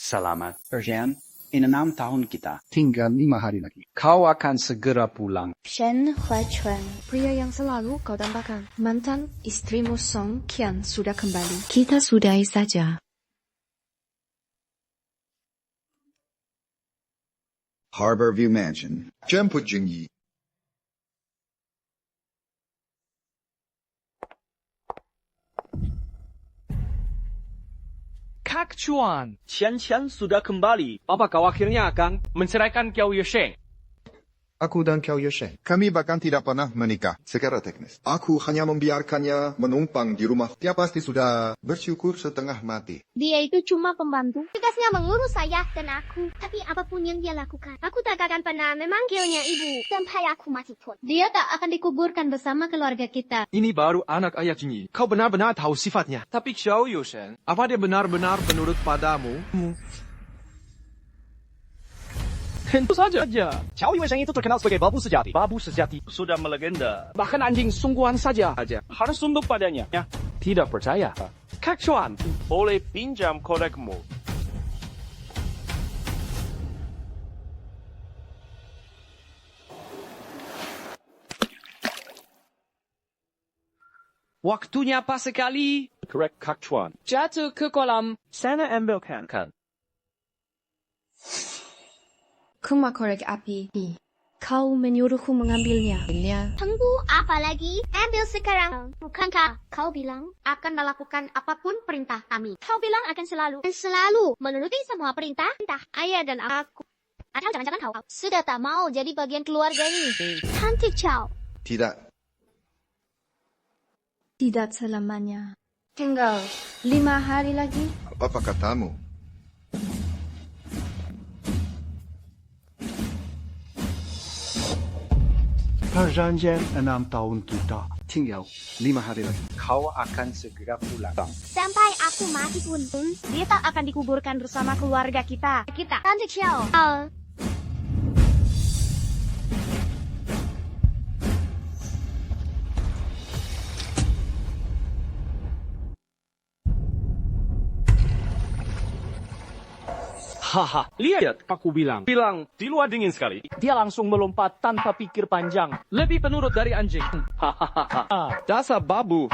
Selamat, Persian. In 6 tahun kita. Tinggal 5 hari lagi. Kau akan segera pulang. Shen Huachuan. Pria yang selalu kau dambakan. Mantan istrimu Song Qian sudah kembali. Kita sudahi saja. Harbor View Mansion. Zhenpu Jingyi. Kak Chuan, Qian sudah kembali. Apa kau akhirnya akan menceraikan Qiao Yusheng? Aku dan Qiao Yusheng. Kami bahkan tidak pernah menikah secara teknis. Aku hanya membiarkannya menumpang di rumah. Dia pasti sudah bersyukur setengah mati. Dia itu cuma pembantu. Tugasnya mengurus saya dan aku. Tapi apapun yang dia lakukan, aku tak akan pernah memanggilnya ibu sampai aku mati pun. Dia tak akan dikuburkan bersama keluarga kita. Ini baru anak ayah Jingyi. Kau benar-benar tahu sifatnya. Tapi Qiao Yusheng, Apa dia benar-benar menurut padamu? tentu saja. Qiao Yusheng itu terkenal sebagai babu sejati. Babu sejati sudah melegenda. Bahkan anjing sungguhan saja harus tunduk padanya. Ya, tidak percaya. Kak Chuan, boleh pinjam kodekmu? Waktunya pas sekali. Correct, Kak Chuan. Jatuh ke kolam. Sana ambilkan. Kuma korek api. Kau menyuruhku mengambilnya. Tunggu apa lagi? Ambil sekarang. Bukankah kau bilang akan melakukan apapun perintah kami? Kau bilang akan selalu menuruti semua perintah ayah dan aku. Atau jangan-jangan kau sudah tak mau jadi bagian keluarga ini? Cantik Qiao. Tidak. Tidak selamanya. Tinggal 5 hari lagi. Apa katamu? Perjanjian 6 tahun kita. Tinggal 5 hari lagi. Kau akan segera pulang. Sampai aku mati pun, dia tak akan dikuburkan bersama keluarga kita. Cantik Qiao. Haha, lihat aku bilang di luar dingin sekali. Dia langsung melompat tanpa pikir panjang. Lebih penurut dari anjing. Hahaha. Dasar babu.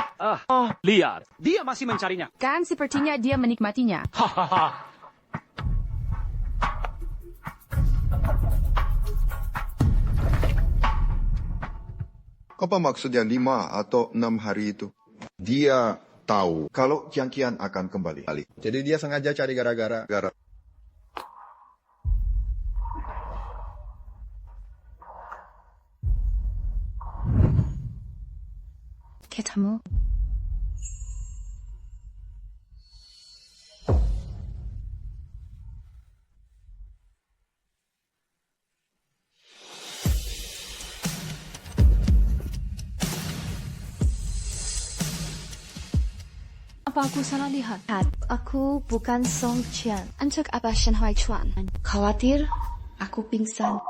Lihat, dia masih mencarinya. Kan sepertinya dia menikmatinya. Hahaha. Apa maksudnya 5 atau 6 hari itu? Dia tahu kalau Jiang Qian akan kembali. Jadi dia sengaja cari gara-gara. Ketemu. Apa aku salah lihat? Aku bukan Song Qian. Untuk apa Shen Huachuan? Khawatir aku pingsan.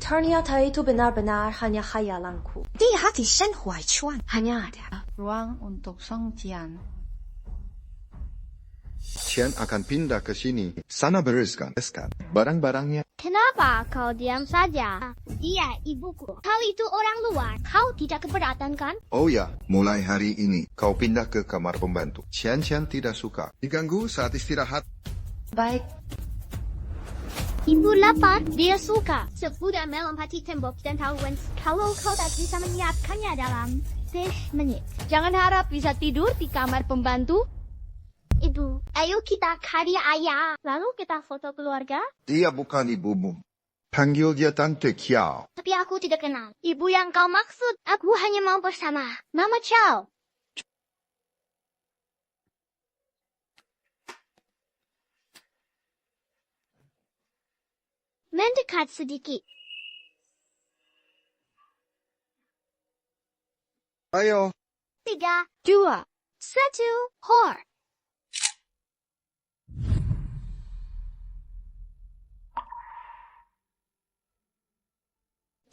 Ternyata itu benar-benar hanya khayalanku. Di hati Shen Huachuan Hanya ada ruang untuk Song Qian. Qian akan pindah ke sini. Sana bereskan barang-barangnya. Kenapa kau diam saja? Dia ibuku. Kau itu orang luar. Kau tidak keberatan kan? Oh ya, mulai hari ini kau pindah ke kamar pembantu. Qian tidak suka diganggu saat istirahat. Baik. Ibu lapar, dia suka. Sesudah melompati tembok dan tahuan kalau kau tak bisa menyiapkannya dalam 10 menit. Jangan harap bisa tidur di kamar pembantu. Ibu, ayo kita karya ayah. Lalu kita foto keluarga. Dia bukan ibumu. Panggil dia Tante Qiao. Tapi aku tidak kenal. Ibu yang kau maksud, aku hanya mau bersama Mama Qiao. mendekat sedikit. Ayo. 3, 2, 1, hor.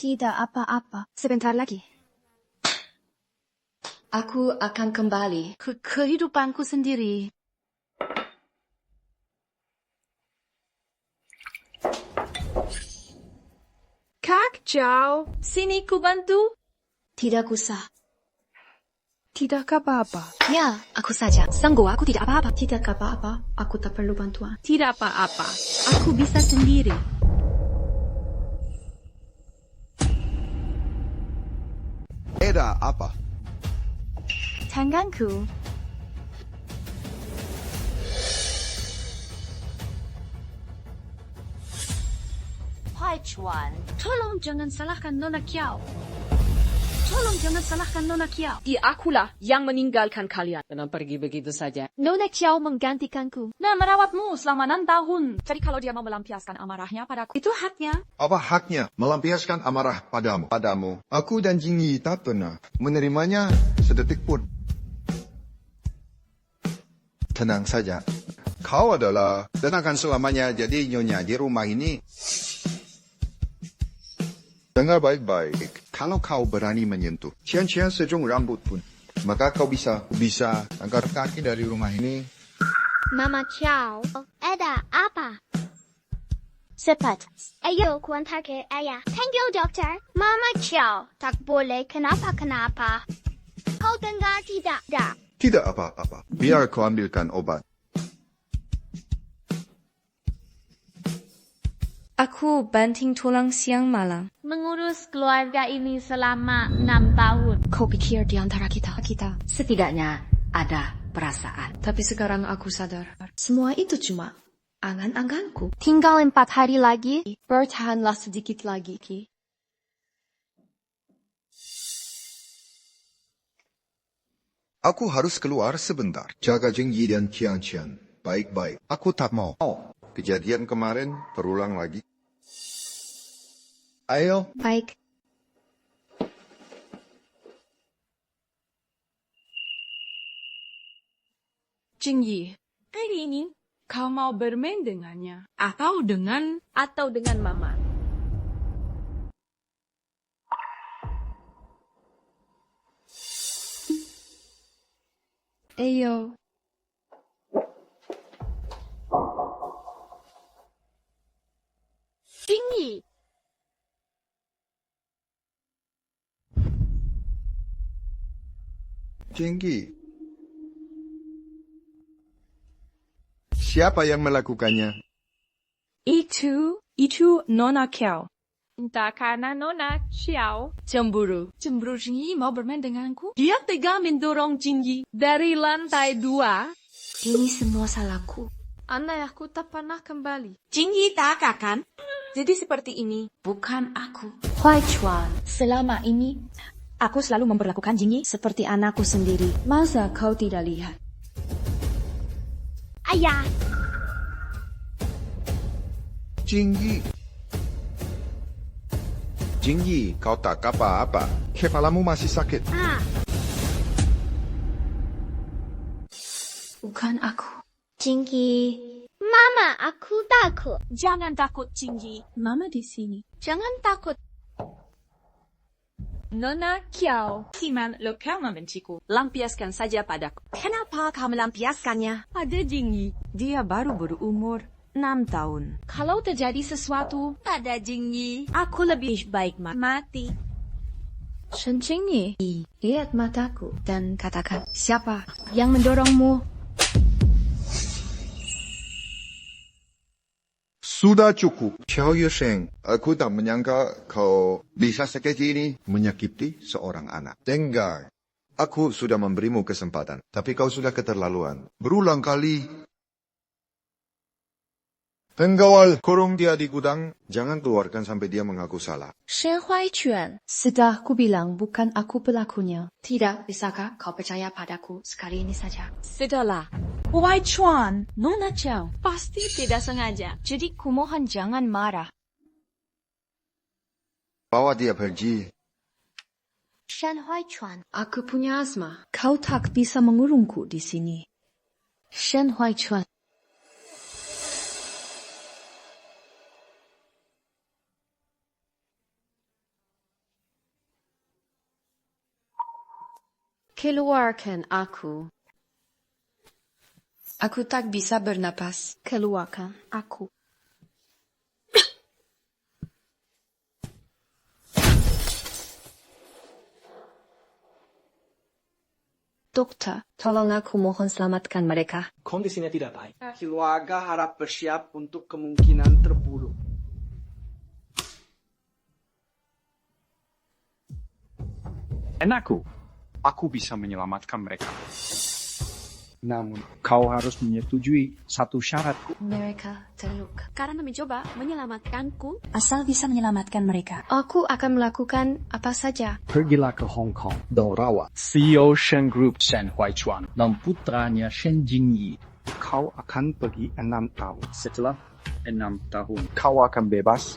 Tidak apa-apa. Sebentar lagi. Aku akan kembali ke kehidupanku sendiri. Kak Chow, sini ku bantu. Tidak usah. Tidak apa-apa. Ya, aku saja. Sanggup, aku tidak apa-apa. Tidak apa-apa. Aku tak perlu bantuan. Tidak apa-apa. Aku bisa sendiri. Ada apa? Tanganku. Hai Chuan, tolong jangan salahkan Nona Kiao. Tolong jangan salahkan Nona Kiao. Dia akulah yang meninggalkan kalian. Dan pergi begitu saja. Nona Kiao menggantikanku. Dan merawatmu selama 6 tahun. Jadi kalau dia mau melampiaskan amarahnya padaku, itu haknya. Apa haknya melampiaskan amarah padamu? Aku dan Jingyi tak pernah menerimanya sedetik pun. Tenang saja. Kau adalah dan akan selamanya jadi nyonya di rumah ini. Dengar baik-baik. Kalau kau berani menyentuh cian-cian sejong rambut pun, maka kau bisa angkat kaki dari rumah ini. Mama Chow, ada apa? Cepat. Ayo kuantar ke ayah. Thank you, dokter. Mama Chow, tak boleh kenapa-kenapa. Kau dengar tidak? Tidak apa-apa. Biar kau ambilkan obat. Aku banting tulang siang malam. Mengurus keluarga ini selama 6 tahun. Kau pikir di antara kita setidaknya ada perasaan. Tapi sekarang aku sadar. Semua itu cuma angan-anganku. Tinggal 4 hari lagi. Bertahanlah sedikit lagi, Ki. Aku harus keluar sebentar. Jaga Jingyi dan Qian-Qian baik-baik. Aku tak mau kejadian kemarin terulang lagi. Ayo. Baik. Jingyi, hari ini kau mau bermain dengannya atau dengan mama? Ayo. Jingyi. Jingyi. Siapa yang melakukannya? Itu Nona Kiao. Entah karena Nona Kiao cemburu. Cemburu Jingyi mau bermain denganku? Dia tega mendorong Jingyi dari lantai 2. Ini semua salahku. Andai aku tak pernah kembali. Jingyi tak akan. Jadi seperti ini. Bukan aku. Huai Chuan, selama ini aku selalu memperlakukan Jingyi seperti anakku sendiri. Masa kau tidak lihat? Ayah. Jingyi, kau tak apa-apa. Kepalamu masih sakit. Bukan aku. Jingyi. Mama, aku takut. Jangan takut, Jingyi. Mama di sini. Jangan takut. Nona Kiao, Siman lo kau membenciku. Lampiaskan saja padaku. Kenapa kau melampiaskannya? Pada Jingyi, dia baru berumur 6 tahun. Kalau terjadi sesuatu pada Jingyi, aku lebih baik mati. Shen Jingyi, lihat mataku dan katakan siapa yang mendorongmu. Sudah cukup. Xiao Yusheng, aku tak menyangka kau bisa sekejap ini menyakiti seorang anak. Dengar, aku sudah memberimu kesempatan, tapi kau sudah keterlaluan. Berulang kali. Penggawal, kurung dia di gudang. Jangan keluarkan sampai dia mengaku salah. Shen Huai Chuan, sudah kubilang bukan aku pelakunya. Tidak, bisakah kau percaya padaku sekali ini saja? Sudahlah. Huai Chuan, Nona Chow, pasti tidak sengaja. Jadi kumohon jangan marah. Bawa dia pergi. Shen Huaichuan. Aku punya asma. Kau tak bisa mengurungku di sini. Shen Huaichuan. Keluarkan aku. Aku tak bisa bernapas. Keluarkan aku. Dokter, tolong aku mohon selamatkan mereka. Kondisinya tidak baik. Keluarga harap bersiap untuk kemungkinan terburuk. Anakku, aku bisa menyelamatkan mereka. Namun, kau harus menyetujui satu syaratku. Mereka terluka. Karena mencoba menyelamatkanku, Asal bisa menyelamatkan mereka. Aku akan melakukan apa saja. Pergilah ke Hong Kong dan rawat CEO Shen Group Shen Huaichuan dan putranya Shen Jingyi. Kau akan pergi 6 tahun. Setelah 6 tahun, kau akan bebas.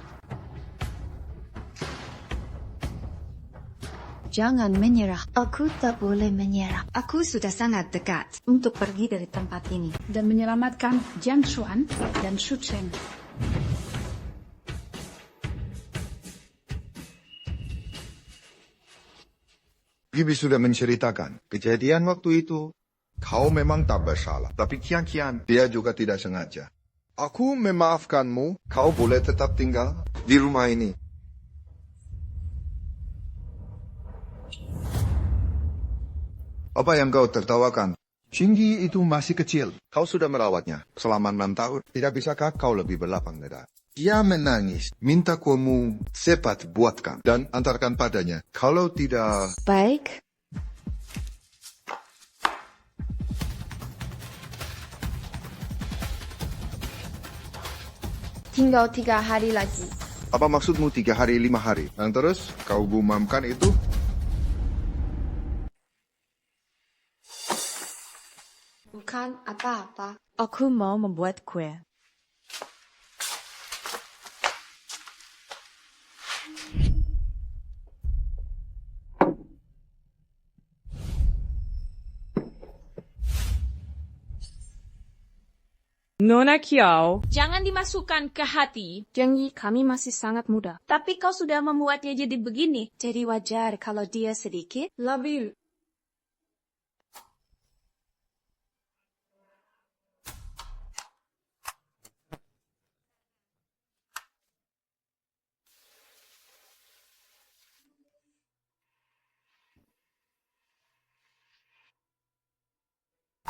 Jangan menyerah. Aku tak boleh menyerah. Aku sudah sangat dekat untuk pergi dari tempat ini. Dan menyelamatkan Jian Xuan dan Shu Cheng. Bibi sudah menceritakan kejadian waktu itu. Kau memang tak bersalah, tapi kian-kian dia juga tidak sengaja. Aku memaafkanmu, kau boleh tetap tinggal di rumah ini. Apa yang kau tertawakan? Jingyi itu masih kecil. Kau sudah merawatnya selama 6 tahun. Tidak bisakah kau lebih berlapang dada? Dia menangis, minta kamu cepat buatkan dan antarkan padanya. Kalau tidak... Baik. Tinggal 3 hari lagi. Apa maksudmu 3 hari 5 hari? Dan terus kau gumamkan itu? Bukan apa-apa. Aku mau membuat kue. Nona Kiao, jangan dimasukkan ke hati. Jengyi, kami masih sangat muda. Tapi kau sudah membuatnya jadi begini. Jadi wajar kalau dia sedikit Labil.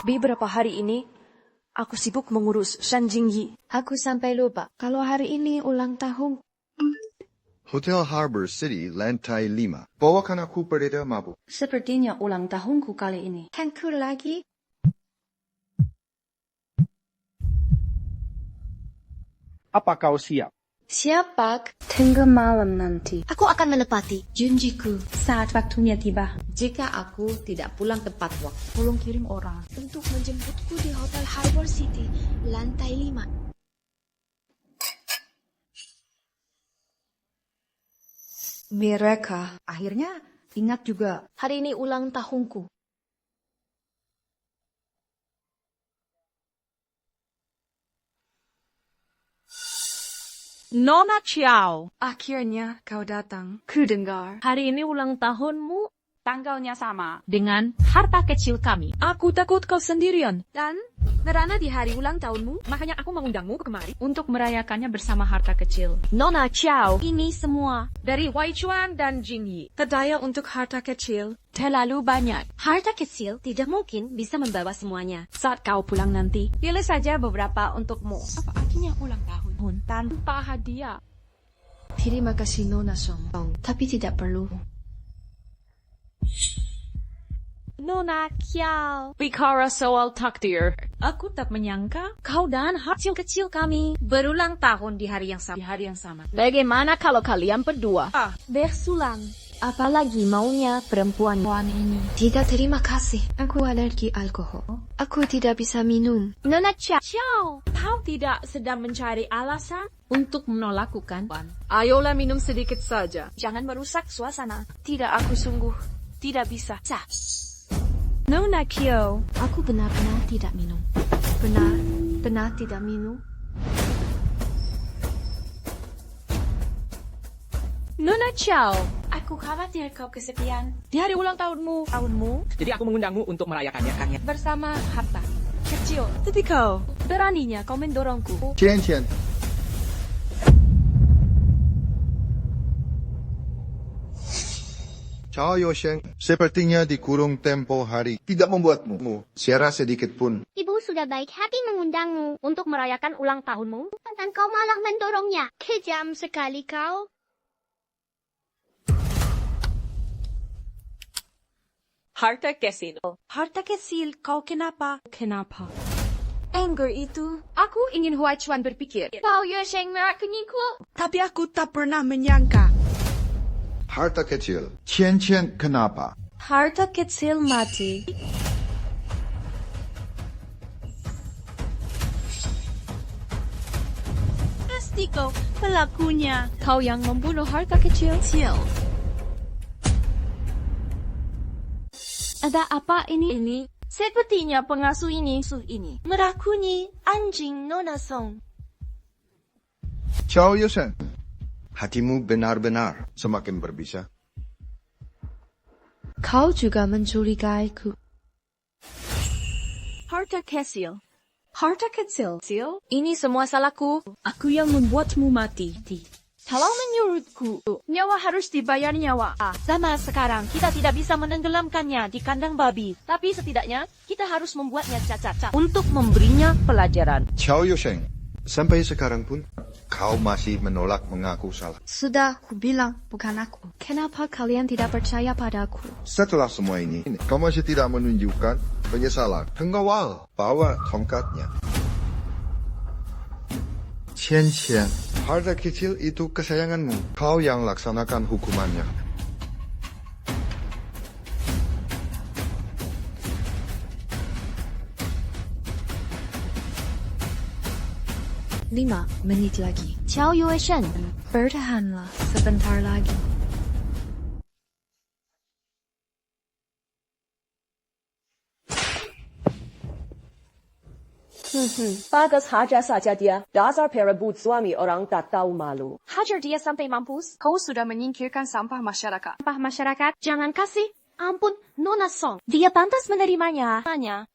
Beberapa hari ini, aku sibuk mengurus Shen Jingyi. Aku sampai lupa kalau hari ini ulang tahun. Hotel Harbor City, lantai 5. Bawakan aku pendeta mabuk. Sepertinya ulang tahunku kali ini. Hanku lagi. Apa kau siap? Siapa? Tunggu malam nanti. aku akan menepati. Junjiku, saat waktunya tiba. Jika aku tidak pulang tepat waktu, Tolong kirim orang. Untuk menjemputku di Hotel Harbor City, lantai 5. Mereka akhirnya ingat juga. Hari ini ulang tahunku. Nona Chiao, Akhirnya kau datang. Kudengar. hari ini ulang tahunmu. Tanggalnya sama dengan harta kecil kami. Aku takut kau sendirian. Dan karena di hari ulang tahunmu, makanya aku mengundangmu kemari. Untuk merayakannya bersama harta kecil. Nona Chow, Ini semua Dari Wai Chuan dan Jingyi. hadiah untuk harta kecil. Terlalu banyak. harta kecil tidak mungkin bisa membawa semuanya. Saat kau pulang nanti, pilih saja beberapa untukmu. Apa artinya ulang tahun? Tanpa hadiah. Terima kasih Nona Song. Tapi tidak perlu. Nona Kiao. Bicara soal takdir. Aku tak menyangka kau dan hasil kecil kami berulang tahun di hari yang sama. Bagaimana kalau kalian berdua Ah, bersulang? Apalagi maunya perempuan ini. Tidak, terima kasih. Aku alergi alkohol. Aku tidak bisa minum. Nona Ciao. Kau tidak sedang mencari alasan? Untuk menolakku kan? Ayolah minum sedikit saja. Jangan merusak suasana. Tidak, aku sungguh tidak bisa. Nona Kyo. Aku benar-benar tidak minum. Benar tidak minum. Nona Chow. Aku khawatir kau kesepian. Di hari ulang tahunmu. Jadi aku mengundangmu untuk merayakannya. Bersama harta kecil. Tapi kau beraninya kau mendorongku. Cian. Chao Yosheng, sepertinya dikurung tempo hari tidak membuatmu siara sedikit pun. Ibu sudah baik hati mengundangmu untuk merayakan ulang tahunmu, dan kau malah mendorongnya. Kejam sekali kau. Harta kecil. Harta kecil, kau kenapa? Anger itu. Aku ingin Huai Chuan berpikir. Kau Yosheng merakuniku. Tapi aku tak pernah menyangka. Harta kecil. Cian kenapa? Harta kecil mati. Pasti kau pelakunya. Kau yang membunuh harta kecil. Ada apa ini? Sepertinya pengasuh ini. Merakuni anjing Nona Song. Chao Yosheng, hatimu benar-benar semakin berbisa. Kau juga mencurigaiku. Harta kecil. Ini semua salahku. Aku yang membuatmu mati. Kalau menurutku, nyawa harus dibayar nyawa. Sama sekarang, kita tidak bisa menenggelamkannya di kandang babi. Tapi setidaknya, kita harus membuatnya cacat untuk memberinya pelajaran. Chao Yosheng, sampai sekarang pun kau masih menolak mengaku salah. Sudah aku bilang, bukan aku. Kenapa kalian tidak percaya padaku? Setelah semua ini, kau masih tidak menunjukkan penyesalan. Pengawal, bawa tongkatnya. Cian, harta kecil itu kesayanganmu. Kau yang laksanakan hukumannya. Lima menit lagi. Ciao Yosheng. Bertahanlah sebentar lagi. Bagas hajar saja dia. Dasar perebut suami orang tak tahu malu. Hajar dia sampai mampus. Kau sudah menyingkirkan sampah masyarakat. Sampah masyarakat, jangan kasih. Ampun, Nona Song. Dia pantas menerimanya.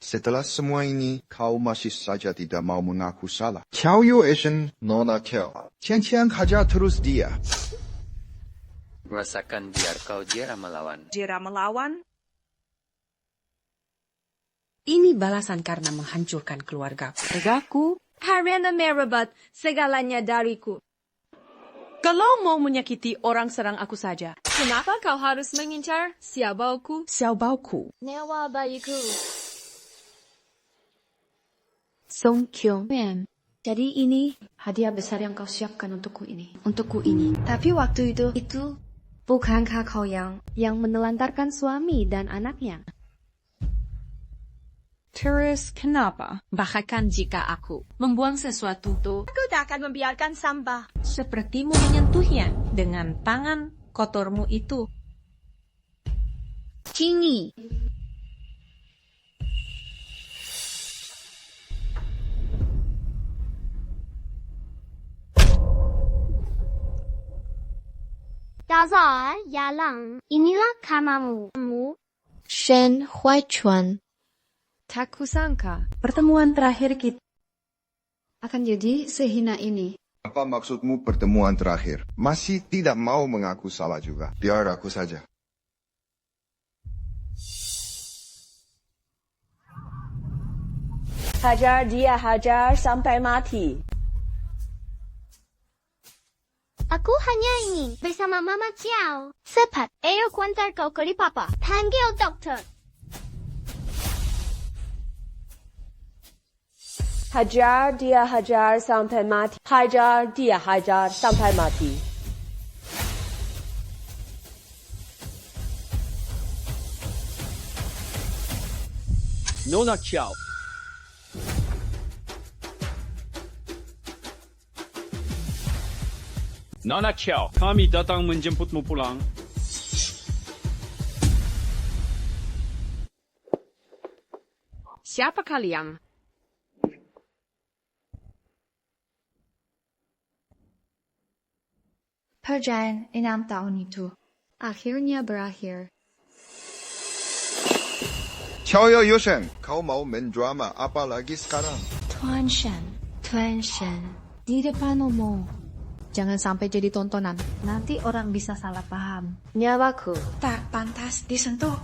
Setelah semua ini, kau masih saja tidak mau mengaku salah. Chao Yosheng, Nona Kiao. Cian hajar terus dia. Rasakan biar kau jera melawan. Ini balasan karena menghancurkan keluargaku. Harena merebut segalanya dariku. Kalau mau menyakiti orang serang aku saja. Kenapa kau harus mengincar Xiaobaoku? Nyawa bayiku. Song Kyung. Jadi ini hadiah besar yang kau siapkan untukku ini. Tapi waktu itu bukankah kau yang menelantarkan suami dan anaknya? Terus kenapa? Bahkan jika aku membuang sesuatu tuh, Aku tak akan membiarkan sampah. sepertimu menyentuhnya dengan tangan kotormu itu. Jinyi. Dazar, Yalang, inilah kamamu. Shen Huaichuan. Tak kusangka Pertemuan terakhir kita. akan jadi sehina ini. Apa maksudmu pertemuan terakhir? Masih tidak mau mengaku salah juga. Biar aku saja. Hajar dia sampai mati. Aku hanya ingin bersama Mama Ciao. Cepat, ayo kuantar kau ke Papa. Panggil dokter. Hajar dia sampai mati. Hajar dia sampai mati. Nona Xiao. Nona Xiao, kami datang menjemputmu pulang. Siapa kalian? Perjalanan 6 tahun itu akhirnya berakhir. Xiao Yusheng, kau mau main drama apa lagi sekarang? Tuan Shen, di depan umum. Jangan sampai jadi tontonan. Nanti orang bisa salah paham. Nyawaku tak pantas disentuh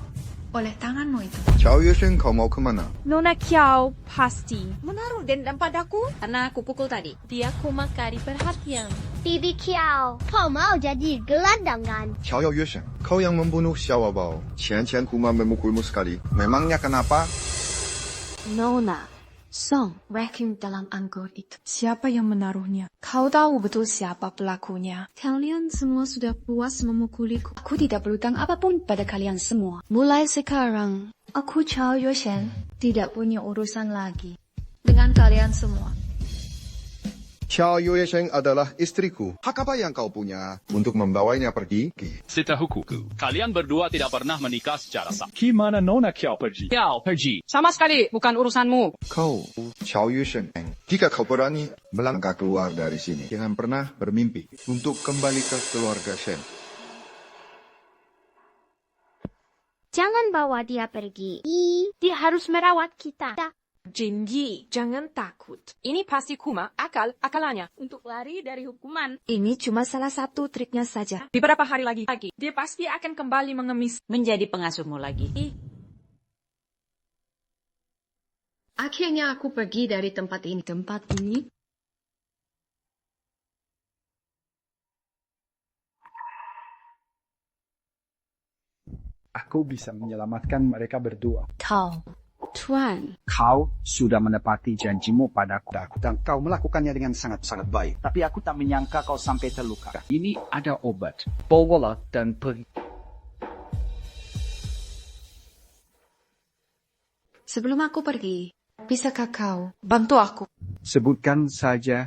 oleh tanganmu itu. Xiao Yusheng, kau mau kemana? Nona Xiao pasti Menaruh dendam padaku karena aku pukul tadi. dia kumaka perhatian. Bibi Kiao, kau mau jadi gelandangan? Xiao Yusheng, kau yang membunuh Xiao Bao. Cian Kuma memukulmu sekali. Memangnya kenapa? Nona, Song, vacuum dalam anggur itu. Siapa yang menaruhnya? Kau tahu betul siapa pelakunya. Kalian semua sudah puas memukuliku. Aku tidak berhutang apapun pada kalian semua. Mulai sekarang, aku Xiao Yusheng tidak punya urusan lagi dengan kalian semua. Xiao Yusheng adalah istriku. Hak apa yang kau punya untuk membawanya pergi? Setahuku, kalian berdua tidak pernah menikah secara sah. Gimana Nona Xiao pergi? Xiao pergi. Sama sekali bukan urusanmu. Kau, Xiao Yusheng, jika kau berani melangkah keluar dari sini, jangan pernah bermimpi untuk kembali ke keluarga Shen. Jangan bawa dia pergi. Dia harus merawat kita. Jinji, jangan takut. Ini pasti Kuma akalannya untuk lari dari hukuman. Ini cuma salah satu triknya saja. Beberapa hari lagi, dia pasti akan kembali mengemis. Menjadi pengasuhmu lagi. Akhirnya aku pergi dari tempat ini. Aku bisa menyelamatkan mereka berdua. Tuan, Kau sudah menepati janjimu padaku. Dan kau melakukannya dengan sangat-sangat baik. Tapi aku tak menyangka kau sampai terluka. Ini ada obat. Bawalah dan pergi. sebelum aku pergi, bisakah kau bantu aku? Sebutkan saja.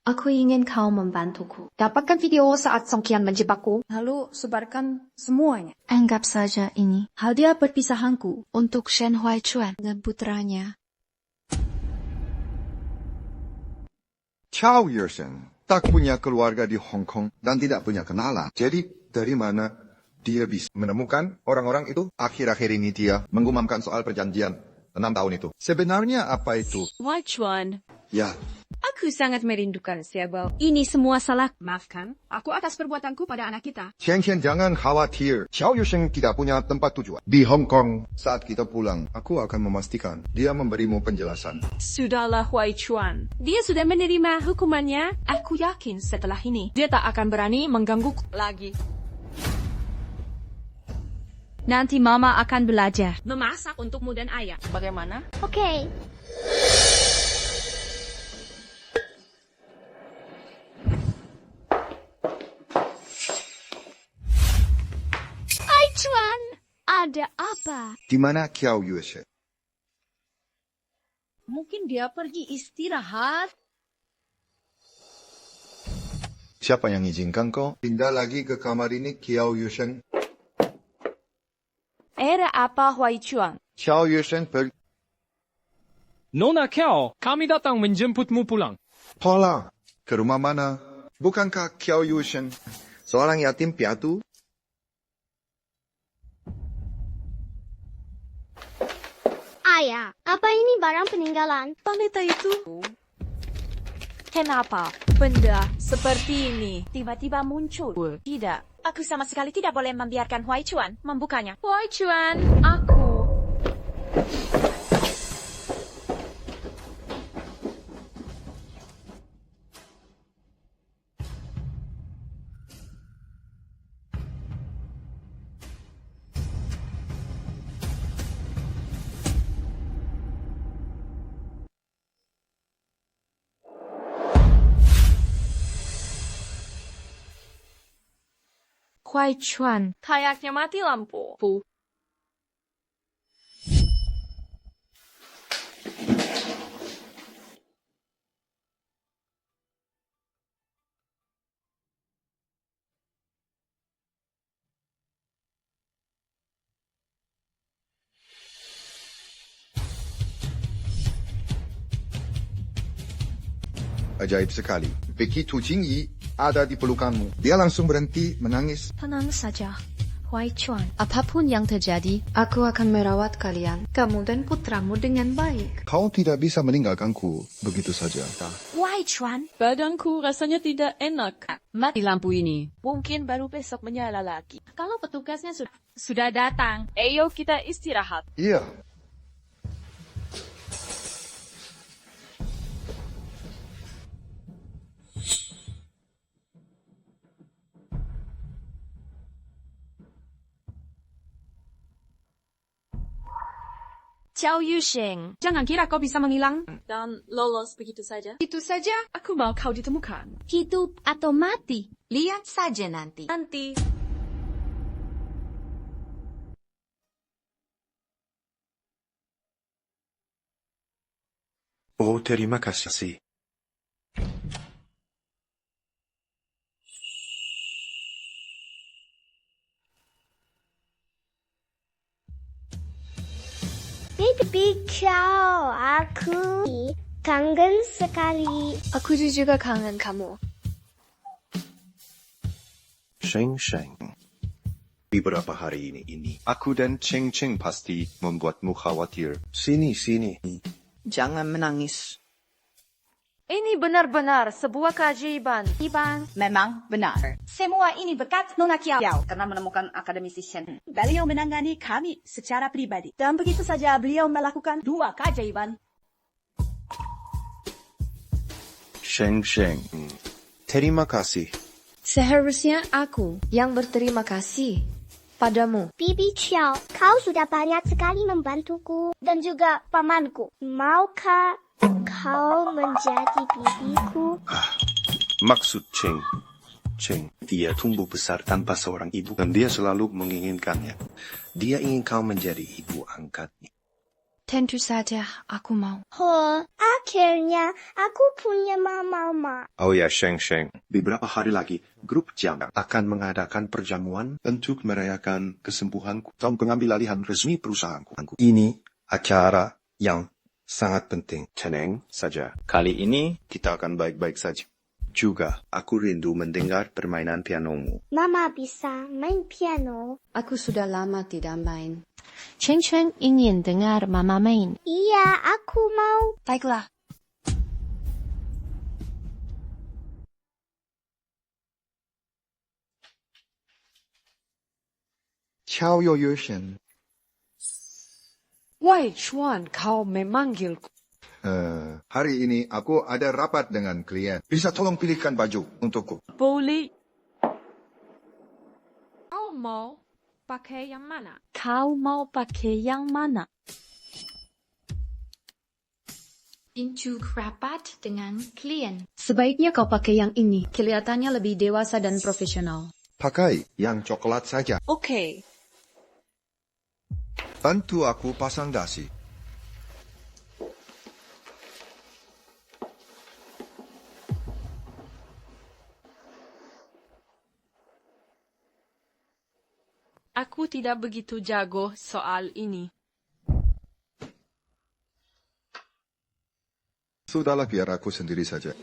Aku ingin kau membantuku. Dapatkan video saat Song Qian menjebakku, lalu sebarkan semuanya. Anggap saja ini hadiah perpisahanku untuk Shen Huaichuan dan putranya. Xiao Yusheng tak punya keluarga di Hong Kong dan tidak punya kenalan. Jadi dari mana dia bisa menemukan orang-orang itu? Akhir-akhir ini dia menggumamkan soal perjanjian 6 tahun itu. Sebenarnya apa itu? Huaichuan, Ya, aku sangat merindukan Xiaobao. Ini semua salah. Maafkan, aku atas perbuatanku pada anak kita. Chen jangan khawatir. Xiao Yusheng tidak punya tempat tujuan di Hong Kong. Saat kita pulang, aku akan memastikan dia memberimu penjelasan. Sudahlah Huaichuan. Dia sudah menerima hukumannya. Aku yakin setelah ini, dia tak akan berani menggangguku lagi. Nanti Mama akan belajar. Memasak untukmu dan ayah. Bagaimana? Oke. Aichuan, ada apa? Di mana Xiao Yusheng? Mungkin dia pergi istirahat. Siapa yang izinkan kau pindah lagi ke kamar ini, Xiao Yusheng? Era apa Huaichuan? Xiao Yusheng pergi. Nona Xiao, kami datang menjemputmu pulang. Pola, ke rumah mana? Bukankah Xiao Yusheng seorang yatim piatu? Ayah, apa ini barang peninggalan? Wanita itu. Kenapa benda seperti ini tiba-tiba muncul? Tidak, aku sama sekali tidak boleh membiarkan Huaichuan membukanya. Huaichuan, aku. Huaichuan, kayaknya mati lampu. ajaib sekali. Begitu Jingyi ada di pelukanmu, dia langsung berhenti menangis. Tenang saja, Huai Chuan. Apapun yang terjadi, aku akan merawat kalian, kamu dan putramu dengan baik. Kau tidak bisa meninggalkanku begitu saja. Why, Chuan? Badanku rasanya tidak enak. Mati lampu ini. Mungkin baru besok menyala lagi. Kalau petugasnya sudah datang, ayo kita istirahat. Iya. Xiao Yusheng, jangan kira kau bisa menghilang dan lolos begitu saja. Itu saja, aku mau kau ditemukan. Hidup atau mati? Lihat saja nanti. Oh, terima kasih. Baby Chow, aku kangen sekali. Aku juga kangen kamu. Sheng. Beberapa hari ini, aku dan Cheng pasti membuatmu khawatir. Sini. Jangan menangis. Ini benar-benar sebuah keajaiban. Ibang, Memang benar. Semua ini berkat Nona Kiao karena menemukan akademisi Shen. Beliau menangani kami secara pribadi. Dan begitu saja beliau melakukan 2 keajaiban. Sheng. Terima kasih. Seharusnya aku yang berterima kasih padamu. Bibi Chow, kau sudah banyak sekali membantuku dan juga pamanku. Maukah kau menjadi bibiku? Maksud Cheng, dia tumbuh besar tanpa seorang ibu dan dia selalu menginginkannya. Dia ingin kau menjadi ibu angkatnya. Tentu saja aku mau. Akhirnya aku punya mama. Oh ya, Sheng. Beberapa hari lagi, grup Jiang akan mengadakan perjamuan untuk merayakan kesembuhanku dan pengambilalihan resmi perusahaanku. Ini acara yang sangat penting. Tenang saja. Kali ini kita akan baik-baik saja. Juga, aku rindu mendengar permainan pianomu. Mama bisa main piano. Aku sudah lama tidak main. Cheng ingin dengar Mama main. Iya, aku mau. Baiklah. Xiao Yusheng. Wai Chuan, kau memanggilku. Hari ini aku ada rapat dengan klien. Bisa tolong pilihkan baju untukku? Boleh. Kau mau pakai yang mana? Incu rapat dengan klien. Sebaiknya kau pakai yang ini. Kelihatannya lebih dewasa dan profesional. Pakai yang coklat saja. Oke. Bantu aku pasang dasi. Aku tidak begitu jago soal ini. Sudahlah, biar aku sendiri saja.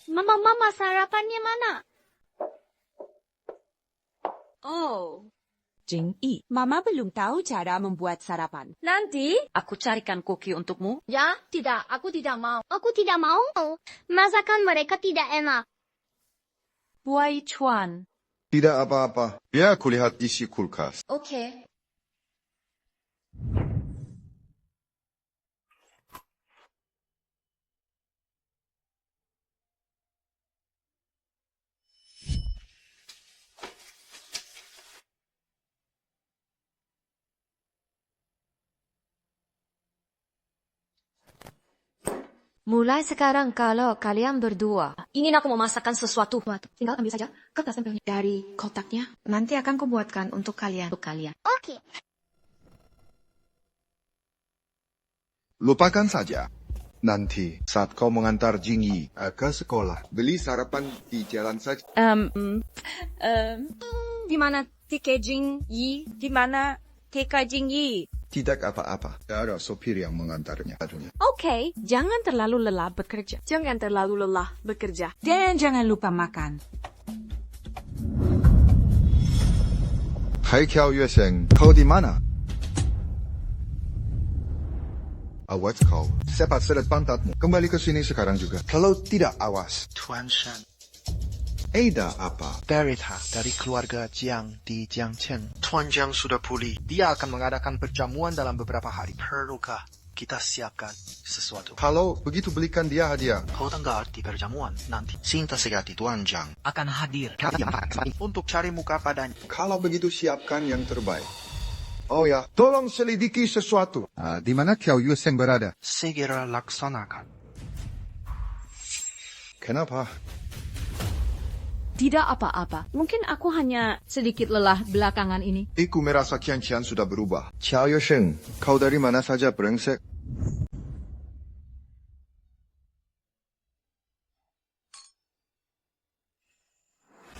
Mama, sarapannya mana? Oh, Jingyi, Mama belum tahu cara membuat sarapan. nanti aku carikan koki untukmu. Ya, tidak. Aku tidak mau. Aku tidak mau. Masakan mereka tidak enak. Wai Chuan. Tidak apa-apa. Biar aku lihat isi kulkas. Oke. Mulai sekarang kalau kalian berdua Ingin aku memasakkan sesuatu. tinggal ambil saja kertas tempelnya dari kotaknya. Nanti akan kubuatkan untuk kalian. Oke. Lupakan saja. Nanti saat kau mengantar Jingyi ke sekolah, beli sarapan di jalan saja. Di mana TK Jingyi? Di mana TK Jingyi? Tidak apa-apa. Ada sopir yang mengantarnya. Oke, jangan terlalu lelah bekerja. Jangan terlalu lelah bekerja. Dan jangan lupa makan. Hai Kiao Yuesheng, kau di mana? Awas kau, cepat seret pantatmu. Kembali ke sini sekarang juga. Kalau tidak, awas. Tuan Shen. Ada apa? Berita dari keluarga Jiang di Jiangchen. Tuan Jiang sudah pulih. Dia akan mengadakan perjamuan dalam beberapa hari. Perlukah kita siapkan sesuatu? Kalau begitu belikan dia hadiah. Kau dengar di perjamuan nanti Sinta sejati Tuan Jiang akan hadir untuk cari muka padanya. Kalau begitu siapkan yang terbaik. Oh ya, tolong selidiki sesuatu. Di mana Kiao Yuesheng berada? Segera laksanakan. Kenapa? Tidak apa-apa. Mungkin aku hanya sedikit lelah belakangan ini. Aku merasa Qian sudah berubah. Kiao Yuesheng, kau dari mana saja brengsek?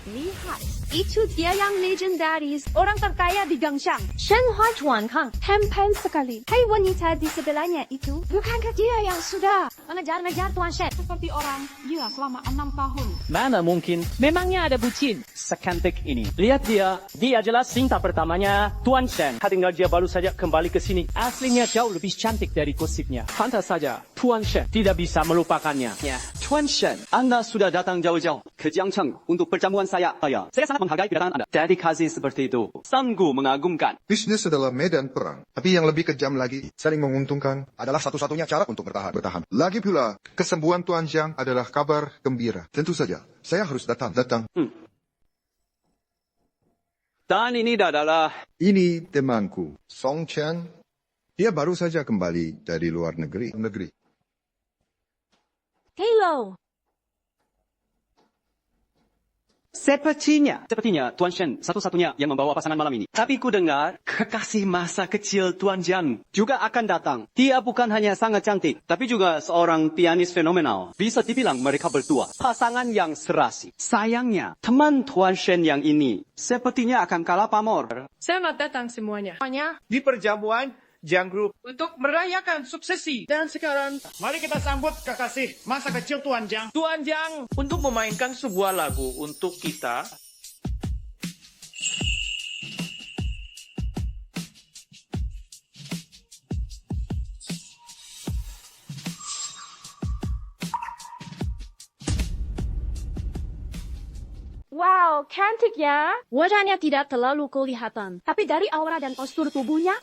Lihat, itu dia yang legendaris, orang terkaya di Gangshan. Shen Huachuan Kang, tampan sekali. Hai wanita di sebelahnya itu, bukankah dia yang sudah mengejar-ngejar Tuan Shen? Seperti orang gila selama 6 tahun. Mana mungkin? Memangnya ada bucin secantik ini. Lihat dia jelas cinta pertamanya Tuan Shen. Tinggal dia baru saja kembali ke sini. Aslinya jauh lebih cantik dari gosipnya. Pantas saja Tuan Shen tidak bisa melupakannya. Tuan Shen, Anda sudah datang jauh-jauh ke Jiangcheng untuk perjamuan saya. Saya sangat menghargai kedatangan Anda. Dedikasi seperti itu, sungguh mengagumkan. Bisnis adalah medan perang. Tapi yang lebih kejam lagi, saling menguntungkan adalah satu-satunya cara untuk bertahan. Lagi pula, kesembuhan Tuan Jiang adalah kabar gembira. Tentu saja, saya harus datang. Dan ini adalah... Ini temanku, Song Chen. Dia baru saja kembali dari luar negeri. Hello. Sepertinya Tuan Shen satu-satunya yang membawa pasangan malam ini. Tapi ku dengar kekasih masa kecil Tuan Jiang juga akan datang. Dia bukan hanya sangat cantik, tapi juga seorang pianis fenomenal. Bisa dibilang mereka berdua pasangan yang serasi. Sayangnya, teman Tuan Shen yang ini sepertinya akan kalah pamor. Selamat datang semuanya. Di perjamuan Jiang Group. Untuk merayakan suksesi. Dan sekarang, mari kita sambut kekasih masa kecil Tuan Jiang. Tuan Jiang untuk memainkan sebuah lagu untuk kita. Wow, cantik ya. Wajahnya tidak terlalu kelihatan, tapi dari aura dan postur tubuhnya,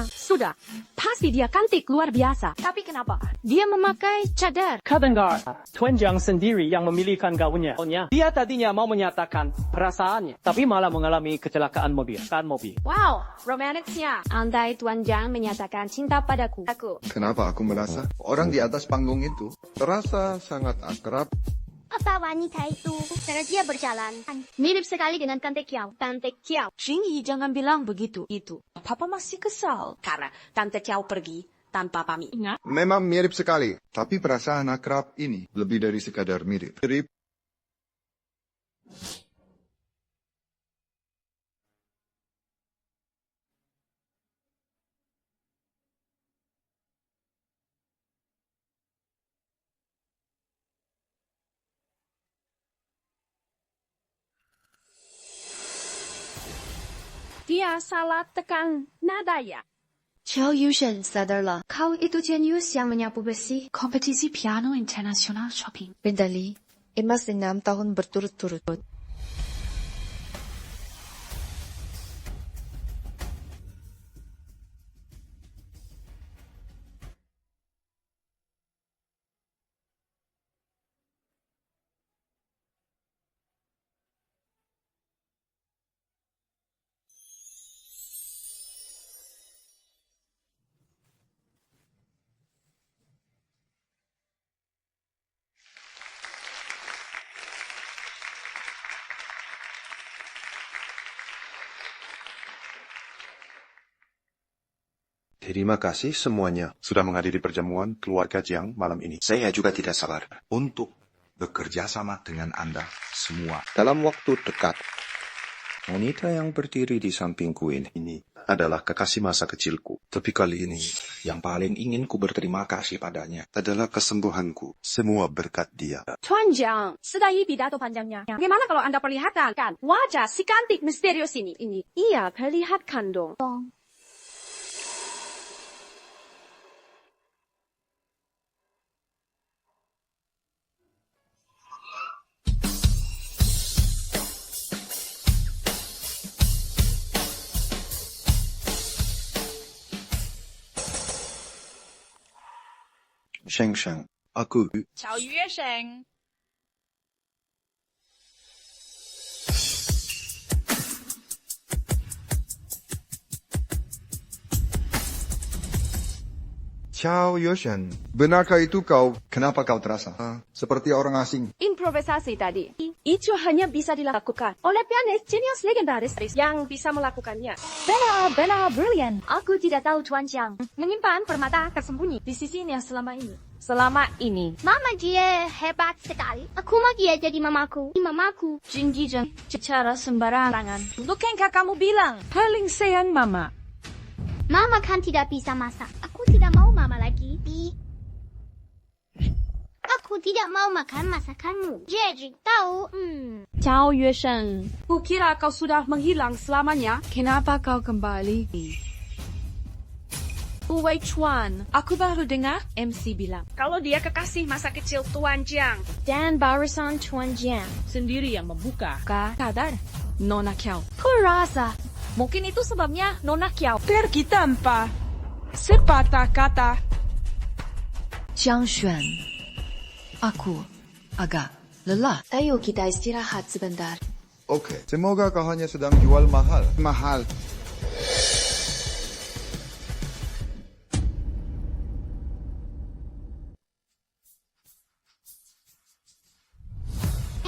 sudah. Pasti dia cantik luar biasa. Tapi kenapa? Dia memakai cadar. Kau dengar, Tuan Jiang sendiri yang memilihkan gaunnya. Dia tadinya mau menyatakan perasaannya, tapi malah mengalami kecelakaan mobil. Wow, romantisnya. Andai Tuan Jiang menyatakan cinta padaku. Kenapa aku merasa orang di atas panggung itu terasa sangat akrab? Apa wanita itu? Cara dia berjalan mirip sekali dengan Tante Kiao. Xingyi, jangan bilang begitu. Papa masih kesal karena Tante Kiao pergi tanpa pamit. Memang mirip sekali, tapi perasaan akrab ini lebih dari sekadar mirip. Dia salah tekan nada ya. Kiao Yuesheng sadarlah. Kau itu jenius yang menyapu besi. Kompetisi piano internasional shopping. Medali emas 6 tahun berturut-turut. Terima kasih semuanya sudah menghadiri perjamuan keluarga Jiang malam ini. Saya juga tidak sabar untuk bekerja sama dengan Anda semua dalam waktu dekat. Wanita yang berdiri di sampingku ini adalah kekasih masa kecilku. Tapi kali ini, yang paling ingin ku berterima kasih padanya adalah kesembuhanku. Semua berkat dia. Tuan Jiang, sedai pidato panjangnya. Bagaimana kalau Anda perlihatkan wajah si cantik misterius ini? Iya, perlihatkan dong. Sheng, aku... Chào Yue Sheng. Ciao, Yoshan. Benarkah itu kau? Kenapa kau terasa seperti orang asing? Improvisasi tadi. Itu hanya bisa dilakukan oleh pianis genius legendaris yang bisa melakukannya. Benar brilliant. Aku tidak tahu Tuan Jiang menyimpan permata tersembunyi di sisinya selama ini. Mama dia hebat sekali. Aku mau dia jadi mamaku. Jingji jangan bicara sembarangan. Bukankah kamu bilang perlingsean mama? Mama kan tidak bisa masak. Aku tidak mau mama lagi. Aku tidak mau makan masakanmu. Jadi tahu. Ciao Yue Sheng. Kukira kau sudah menghilang selamanya. Kenapa kau kembali? Wei Chuan, aku baru dengar MC bilang kalau dia kekasih masa kecil Tuan Jiang. Dan barusan Tuan Jiang Sendiri yang membuka. Kadar Nona Kiao. Kurasa mungkin itu sebabnya Nona Kiao pergi tanpa sepatah kata. Jiang Xuan, aku agak lelah. Ayo kita istirahat sebentar. Oke, semoga kau hanya sedang jual mahal.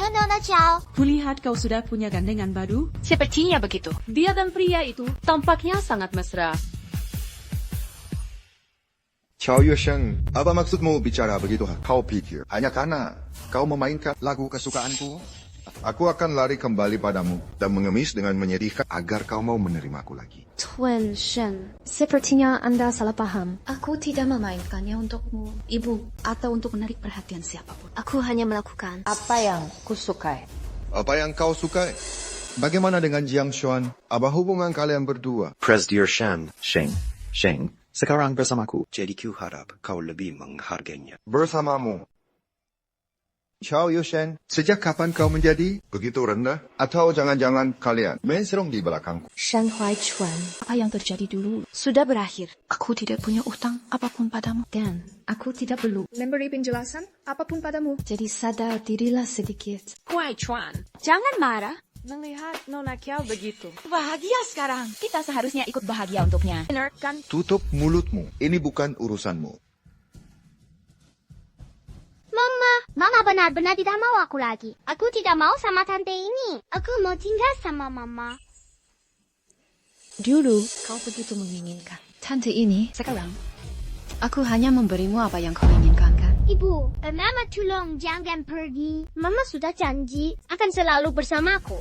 Nona Ciao. Kulihat kau sudah punya gandengan baru? Sepertinya begitu. Dia dan pria itu tampaknya sangat mesra. Ciao, Yoshan. Apa maksudmu bicara begitu? Kau pikir hanya karena kau memainkan lagu kesukaanku? Aku akan lari kembali padamu dan mengemis dengan menyedihkan agar kau mau menerimaku lagi. Tuan Shen, sepertinya Anda salah paham. Aku tidak memainkannya untukmu, ibu, atau untuk menarik perhatian siapapun. Aku hanya melakukan Apa yang kusukai? Apa yang kau sukai? Bagaimana dengan Jiang Xuan? Apa hubungan kalian berdua? Presdir Sheng, sekarang bersamaku. Jadi ku harap kau lebih menghargainya. Bersamamu. Ciao, Yoshan. Sejak kapan kau menjadi begitu rendah? Atau jangan-jangan kalian menserong di belakangku? Shen Huaichuan. Apa yang terjadi dulu sudah berakhir. Aku tidak punya utang apapun padamu. Dan aku tidak perlu Memberi penjelasan apapun padamu. jadi sadar dirilah sedikit. Huaichuan, jangan marah. Melihat Nona Kiao begitu. Bahagia sekarang. Kita seharusnya ikut bahagia untuknya. Benar kan? Tutup mulutmu. Ini bukan urusanmu. Mama benar-benar tidak mau aku lagi. Aku tidak mau sama tante ini. Aku mau tinggal sama mama. Dulu kau begitu menginginkan tante ini. Sekarang aku hanya memberimu apa yang kau inginkan, kan? Ibu, Mama tolong jangan pergi. Mama sudah janji akan selalu bersamaku.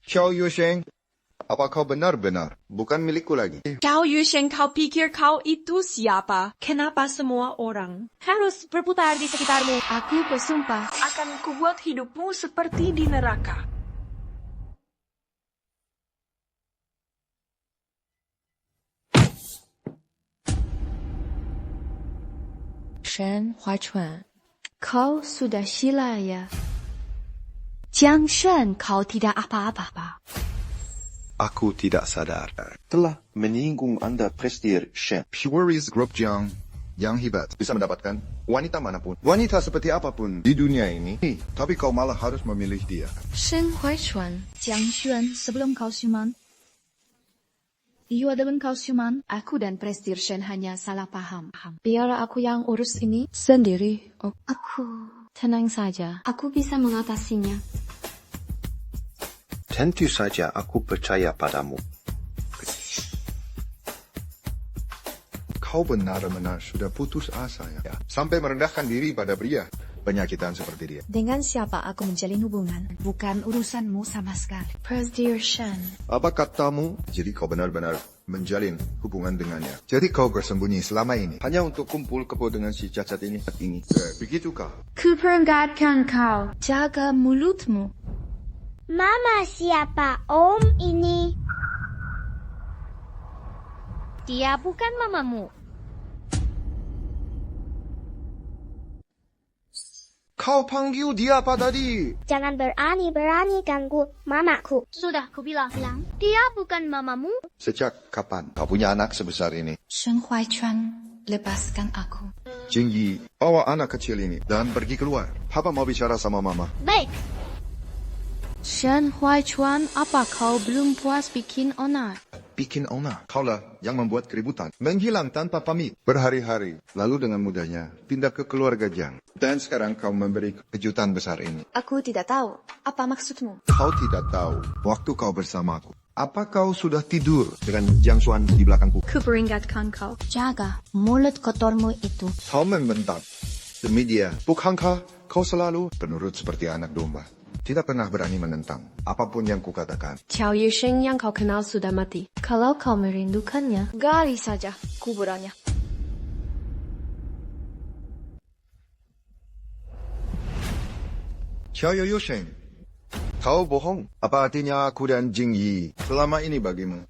Ciao, Yoshan. Apa kau benar-benar bukan milikku lagi? Ciao Yusheng, kau pikir kau itu siapa? Kenapa semua orang harus berputar di sekitarmu? Aku bersumpah Akan kubuat hidupmu seperti di neraka. Shen Huaichuan, kau sudah gila ya? Jiang Shen, kau tidak apa-apa. Aku tidak sadar. Telah menyinggung Anda, Presdir Shen. Puris Group Jiang yang hebat bisa mendapatkan wanita manapun. Wanita seperti apapun di dunia ini. Tapi kau malah harus memilih dia. Shen Huaichuan, Jiang Xuan, sebelum kau siuman. Iyo dengan kau siuman, aku dan Presdir Shen hanya salah paham. Biar aku yang urus ini sendiri. Aku tenang saja. Aku bisa mengatasinya. Tentu saja aku percaya padamu. Kau benar-benar sudah putus asa ya. Sampai merendahkan diri pada pria penyakitan seperti dia. Dengan siapa aku menjalin hubungan? Bukan urusanmu sama sekali. Dear Shen. Apa katamu? Jadi kau benar-benar menjalin hubungan dengannya. Jadi kau bersembunyi selama ini hanya untuk kumpul kebo dengan si cacat ini. Begitu kau? Kuperingatkan kau. Jaga mulutmu. Mama siapa om ini? Dia bukan mamamu. Kau panggil dia apa tadi? Jangan berani-berani ganggu mamaku. Sudah kubilang, dia bukan mamamu. Sejak kapan kau punya anak sebesar ini? Shen Huaichuan, lepaskan aku. Jingyi, bawa anak kecil ini dan pergi keluar. Papa mau bicara sama mama. Baik. Shen Huaichuan, apa kau belum puas bikin onar? Bikin onar? Kaulah yang membuat keributan. Menghilang tanpa pamit. Berhari-hari. Lalu dengan mudahnya pindah ke keluarga Jiang. Dan sekarang kau memberi kejutan besar ini. Aku tidak tahu. Apa maksudmu? Kau tidak tahu waktu kau bersamaku. Apa kau sudah tidur dengan Jiang Xuan di belakangku? Kuperingatkan kau. Jaga mulut kotormu itu. Kau membentak. Demi dia, bukankah kau selalu penurut seperti anak domba? Tidak pernah berani menentang apapun yang kukatakan. Qiao Yusheng yang kau kenal sudah mati. Kalau kau merindukannya, gali saja kuburannya. Qiao Yusheng, kau bohong. Apa artinya aku dan Jingyi selama ini bagimu?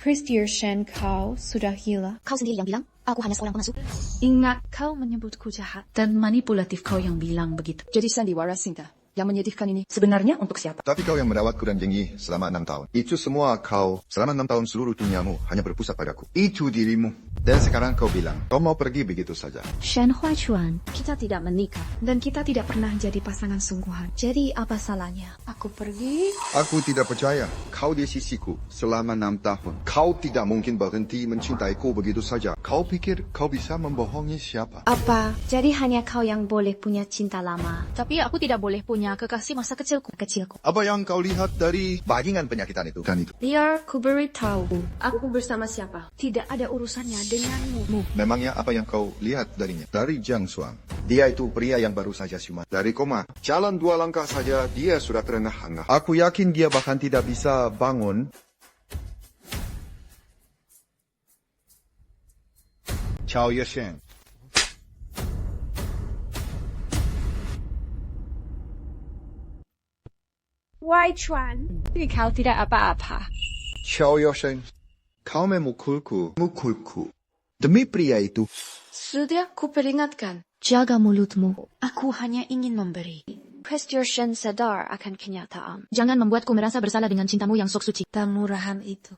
Dear Shen, kau sudah gila. Kau sendiri yang bilang, aku hanya seorang pengasuh. Ingat, kau menyebutku jahat dan manipulatif. Kau yang bilang begitu. Jadi sandiwara Sinta. Yang menyedihkan ini sebenarnya untuk siapa? Tapi kau yang merawatku dan Jingyi selama 6 tahun. Itu semua kau selama 6 tahun seluruh duniamu hanya berpusat padaku. Itu dirimu. Dan sekarang kau bilang, kau mau pergi begitu saja. Shen Huaichuan, Kita tidak menikah. dan kita tidak pernah jadi pasangan sungguhan. Jadi apa salahnya? Aku pergi. Aku tidak percaya. Kau di sisiku selama 6 tahun. Kau tidak mungkin berhenti mencintaiku begitu saja. Kau pikir kau bisa membohongi siapa? Apa? Jadi hanya kau yang boleh punya cinta lama. Tapi aku tidak boleh punya kekasih masa kecilku. Apa yang kau lihat dari bajingan penyakitan itu? Dan itu. Biar ku beritahu. Aku bersama siapa? Tidak ada urusannya denganmu. Memangnya apa yang kau lihat darinya? Dari Jiang Xuan. Dia itu pria yang baru saja siuman. Dari koma. Jalan 2 langkah saja dia sudah terengah-engah. Aku yakin dia bahkan tidak bisa bangun. Qiao Yusheng. Huaichuan. Kau tidak apa-apa. Qiao Yusheng. Kau memukulku. Mukulku. Demi pria itu. Sudah kuperingatkan. Jaga mulutmu. Aku hanya ingin memberi. Dear Shen sadar akan kenyataan. Jangan membuatku merasa bersalah dengan cintamu yang sok suci. Murahan itu.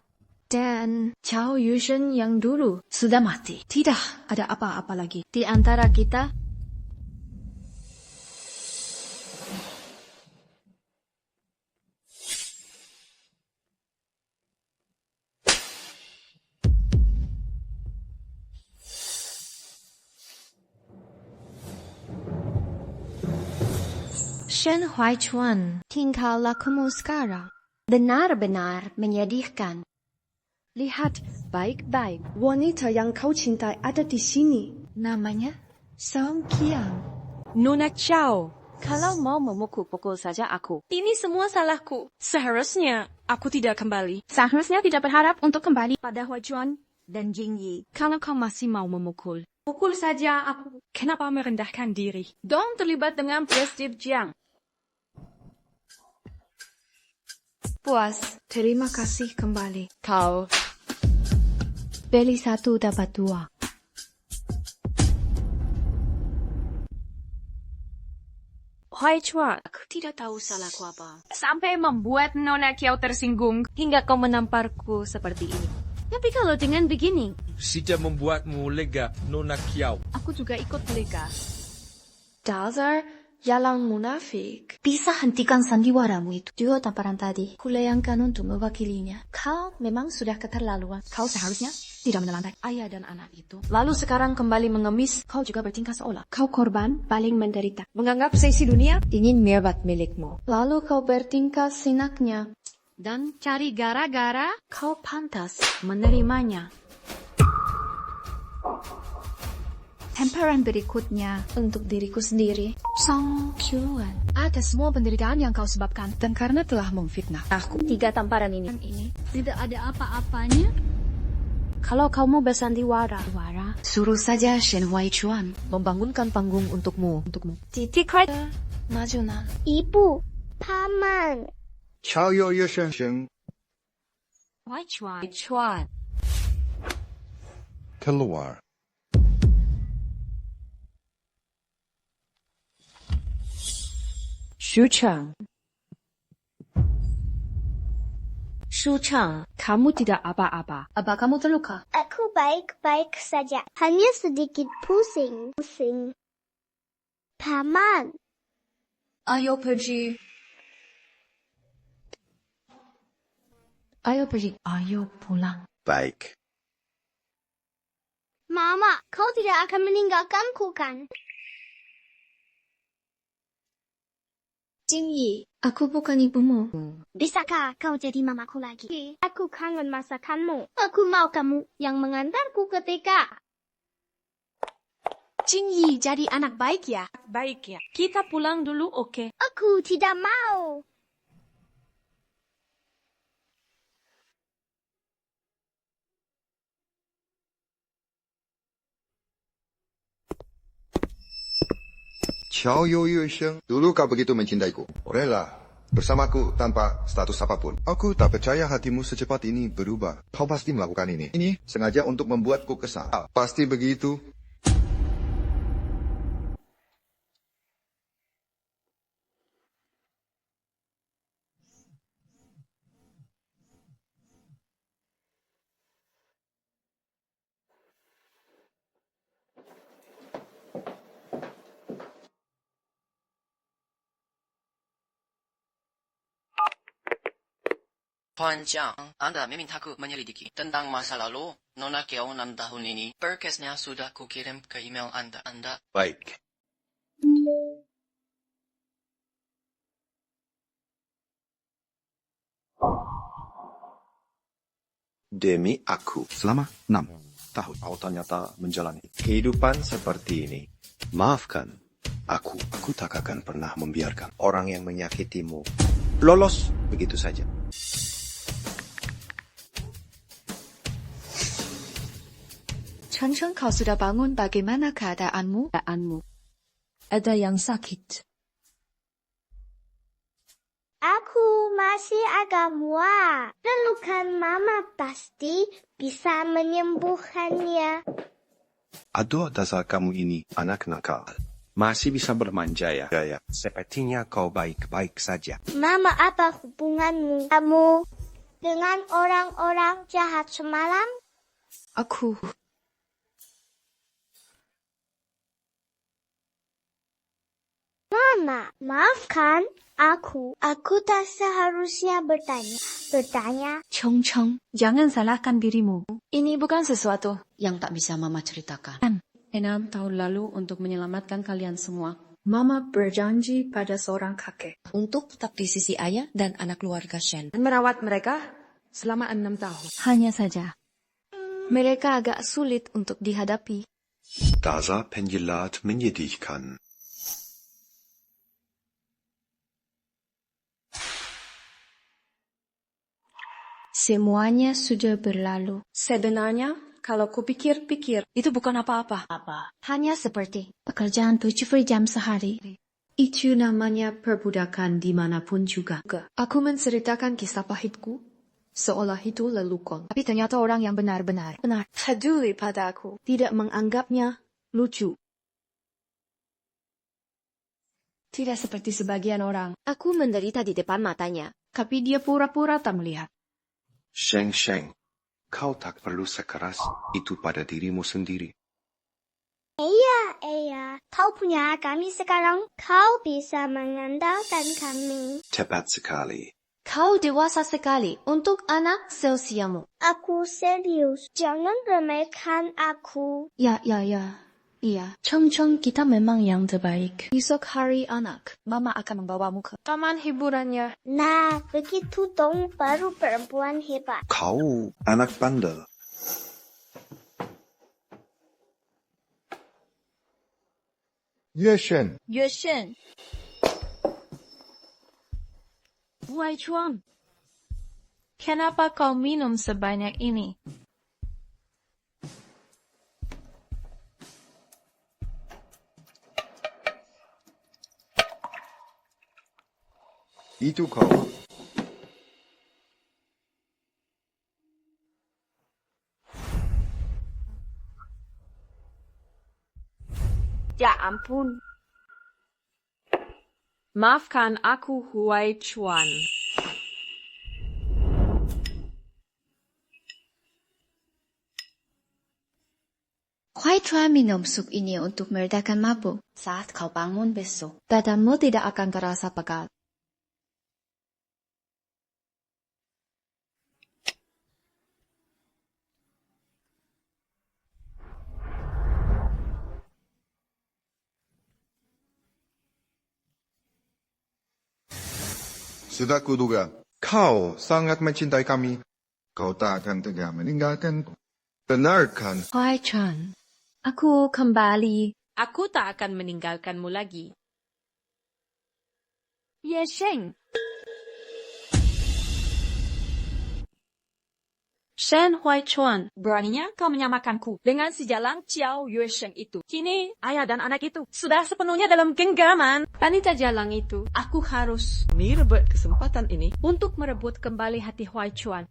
Dan Qiao Yusheng yang dulu sudah mati. Tidak ada apa-apa lagi di antara kita. Shen Huaichuan, tingkah lakumu sekarang benar-benar menyedihkan. Lihat baik-baik. Wanita yang kau cintai ada di sini. Namanya Song Qiang. Nona Qiao, kalau mau memukul pukul saja aku. Ini semua salahku. Seharusnya aku tidak kembali. Seharusnya tidak berharap untuk kembali Pada Huaichuan dan Jingyi. kalau kau masih mau memukul. Pukul saja aku. Kenapa merendahkan diri? Dong terlibat dengan Presiden Jiang. Puas, terima kasih kembali. Kau. Beli 1 dapat 2. Huaichuan, aku tidak tahu salahku apa. Sampai membuat Nona Qiao tersinggung. Hingga kau menamparku seperti ini. Tapi kalau dengan begini, Sudah membuatmu lega, Nona Qiao. Aku juga ikut lega. Dasar yalang munafik. Bisa hentikan sandiwaramu itu. Dua tamparan tadi, kulayangkan untuk mewakilinya. Kau memang sudah keterlaluan. Kau seharusnya tidak menelantai ayah dan anak itu. Lalu sekarang kembali mengemis. Kau juga bertingkah seolah Kau korban paling menderita. Menganggap seisi dunia Ingin mirbat milikmu. Lalu kau bertingkah sinaknya. dan cari gara-gara. Kau pantas menerimanya. Temperan berikutnya untuk diriku sendiri. Song Kyuan. Atas semua penderitaan yang kau sebabkan dan karena telah memfitnah aku. 3 tamparan ini. Tidak ada apa-apanya. Kalau kau mau bersandiwara, Suruh saja Shen Huaichuan membangunkan panggung untukmu. titik Majuna. Ibu, paman. 乔有一声声 Chuan. keluar. Shuchang, kamu tidak apa-apa. Apa kamu terluka? Aku baik-baik saja. Hanya sedikit pusing. Paman. Ayo pergi. Ayo pulang. Baik. Mama, kau tidak akan meninggalkanku kan? Jingyi, aku bukan ibumu. Bisakah kau jadi mamaku lagi? Aku kangen masakanmu. Aku mau kamu yang mengantarku ke TK. Jingyi jadi anak baik ya? Baik ya. Kita pulang dulu, oke? Aku tidak mau. Qiao Yu Sheng, dulu kau begitu mencintaiku. Rela bersamaku tanpa status apapun. Aku tak percaya hatimu secepat ini berubah. Kau pasti melakukan ini. Ini sengaja untuk membuatku kesal. Pasti begitu. Tuan Jiang, Anda memintaku menyelidiki tentang masa lalu Nona Kiao 6 tahun ini. Berkasnya sudah kukirim ke email Anda. Baik. Demi aku, selama 6 tahun kau ternyata menjalani kehidupan seperti ini. Maafkan aku tak akan pernah membiarkan orang yang menyakitimu lolos begitu saja. Cheng, kau sudah bangun. Bagaimana keadaanmu? Ada yang sakit. Aku masih agak muak. Pelukan mama pasti bisa menyembuhkannya. Aduh, dasar kamu ini anak nakal. Masih bisa bermanja ya. Sepertinya kau baik-baik saja. Mama, apa hubunganmu kamu dengan orang-orang jahat semalam? Aku. Mama, maafkan aku. Aku tak seharusnya bertanya. Cheng, jangan salahkan dirimu. Ini bukan sesuatu yang tak bisa Mama ceritakan. 6 tahun lalu untuk menyelamatkan kalian semua. Mama berjanji pada seorang kakek. Untuk tetap di sisi ayah dan anak keluarga Shen. Merawat mereka selama 6 tahun. Hanya saja, mereka agak sulit untuk dihadapi. Dasar penjilat menyedihkan. Semuanya sudah berlalu. Sebenarnya, kalau kupikir-pikir, itu bukan apa-apa. Hanya seperti pekerjaan 7 jam sehari. Itu namanya perbudakan dimanapun juga. Aku menceritakan kisah pahitku, seolah itu lelucon. Tapi ternyata orang yang benar-benar peduli pada aku tidak menganggapnya lucu. Tidak seperti sebagian orang. Aku menderita di depan matanya. Tapi dia pura-pura tak melihat. Sheng, kau tak perlu sekeras itu pada dirimu sendiri. Iya. Kau punya kami sekarang. Kau bisa mengandalkan kami. Tepat sekali. Kau dewasa sekali untuk anak seusiamu. Aku serius. Jangan remehkan aku. Ya. Iya. Cheng, kita memang yang terbaik. Besok hari anak, Mama akan membawamu ke taman hiburannya. Nah, begitu dong baru perempuan hebat. Kau anak bandel. Yue Shen. Yue Shen. Wai Chuan, kenapa kau minum sebanyak ini? Itu kau. Ya ampun. Maafkan aku, Huai Chuan. Huai Chuan minum sup ini untuk meredakan mabuk. Saat kau bangun besok, badanmu tidak akan terasa pegal. Sudah kuduga, kau sangat mencintai kami. Kau tak akan tega meninggalkanku. Benarkan. Huai Chuan, aku kembali. Aku tak akan meninggalkanmu lagi. Ye Sheng. Shen Huai Chuan, beraninya kau menyamakanku dengan si jalang Xiao Yue Sheng itu. Kini, ayah dan anak itu sudah sepenuhnya dalam genggaman. Wanita jalang itu, aku harus merebut kesempatan ini untuk merebut kembali hati Huai Chuan.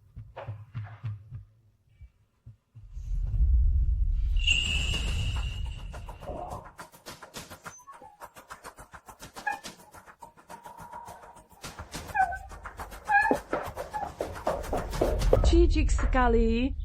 Jijik sekali.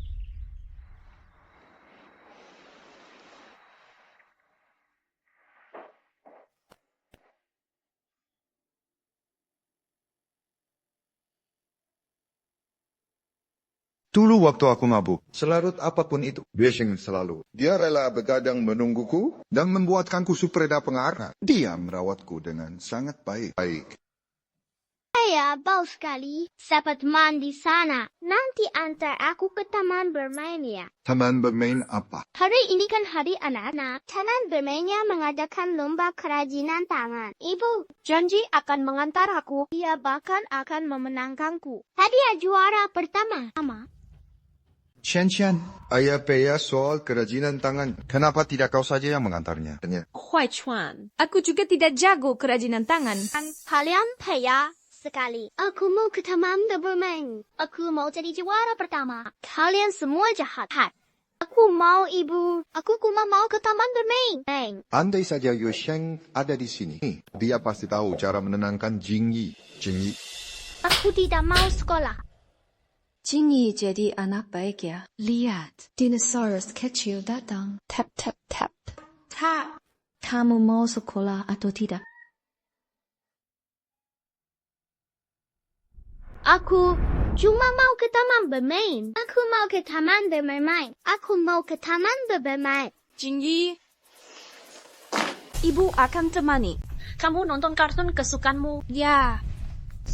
Dulu waktu aku mabuk, selarut apapun itu, Yue Shen selalu. Dia rela begadang menungguku dan membuatkanku supreda pengarah. Dia merawatku dengan sangat baik. Saya bau sekali. Saya teman di sana. Nanti antar aku ke taman bermain ya. Taman bermain apa? Hari ini kan hari anak-anak. Taman bermainnya mengadakan lomba kerajinan tangan. Ibu janji akan mengantar aku. Dia bahkan akan memenangkanku. Hadiah juara pertama. Shen, ayah Pea soal kerajinan tangan. Kenapa tidak kau saja yang mengantarnya? Huai Chuan, aku juga tidak jago kerajinan tangan. Kalian payah sekali. Aku mau ke taman bermain. Aku mau jadi juara pertama. Kalian semua jahat. Aku mau ibu. Aku cuma mau ke taman bermain. Andai saja Yue Shen ada di sini, dia pasti tahu cara menenangkan Jingyi. Aku tidak mau sekolah. Jingyi jadi anak baik ya. Lihat, dinosaurus kecil datang. Tap, tap, tap. Tak. Kamu mau sekolah atau tidak? Aku cuma mau ke taman bermain. Aku mau ke taman bermain. Aku mau ke taman bermain. Jingyi, ibu akan temani. Kamu nonton kartun kesukaanmu. Ya.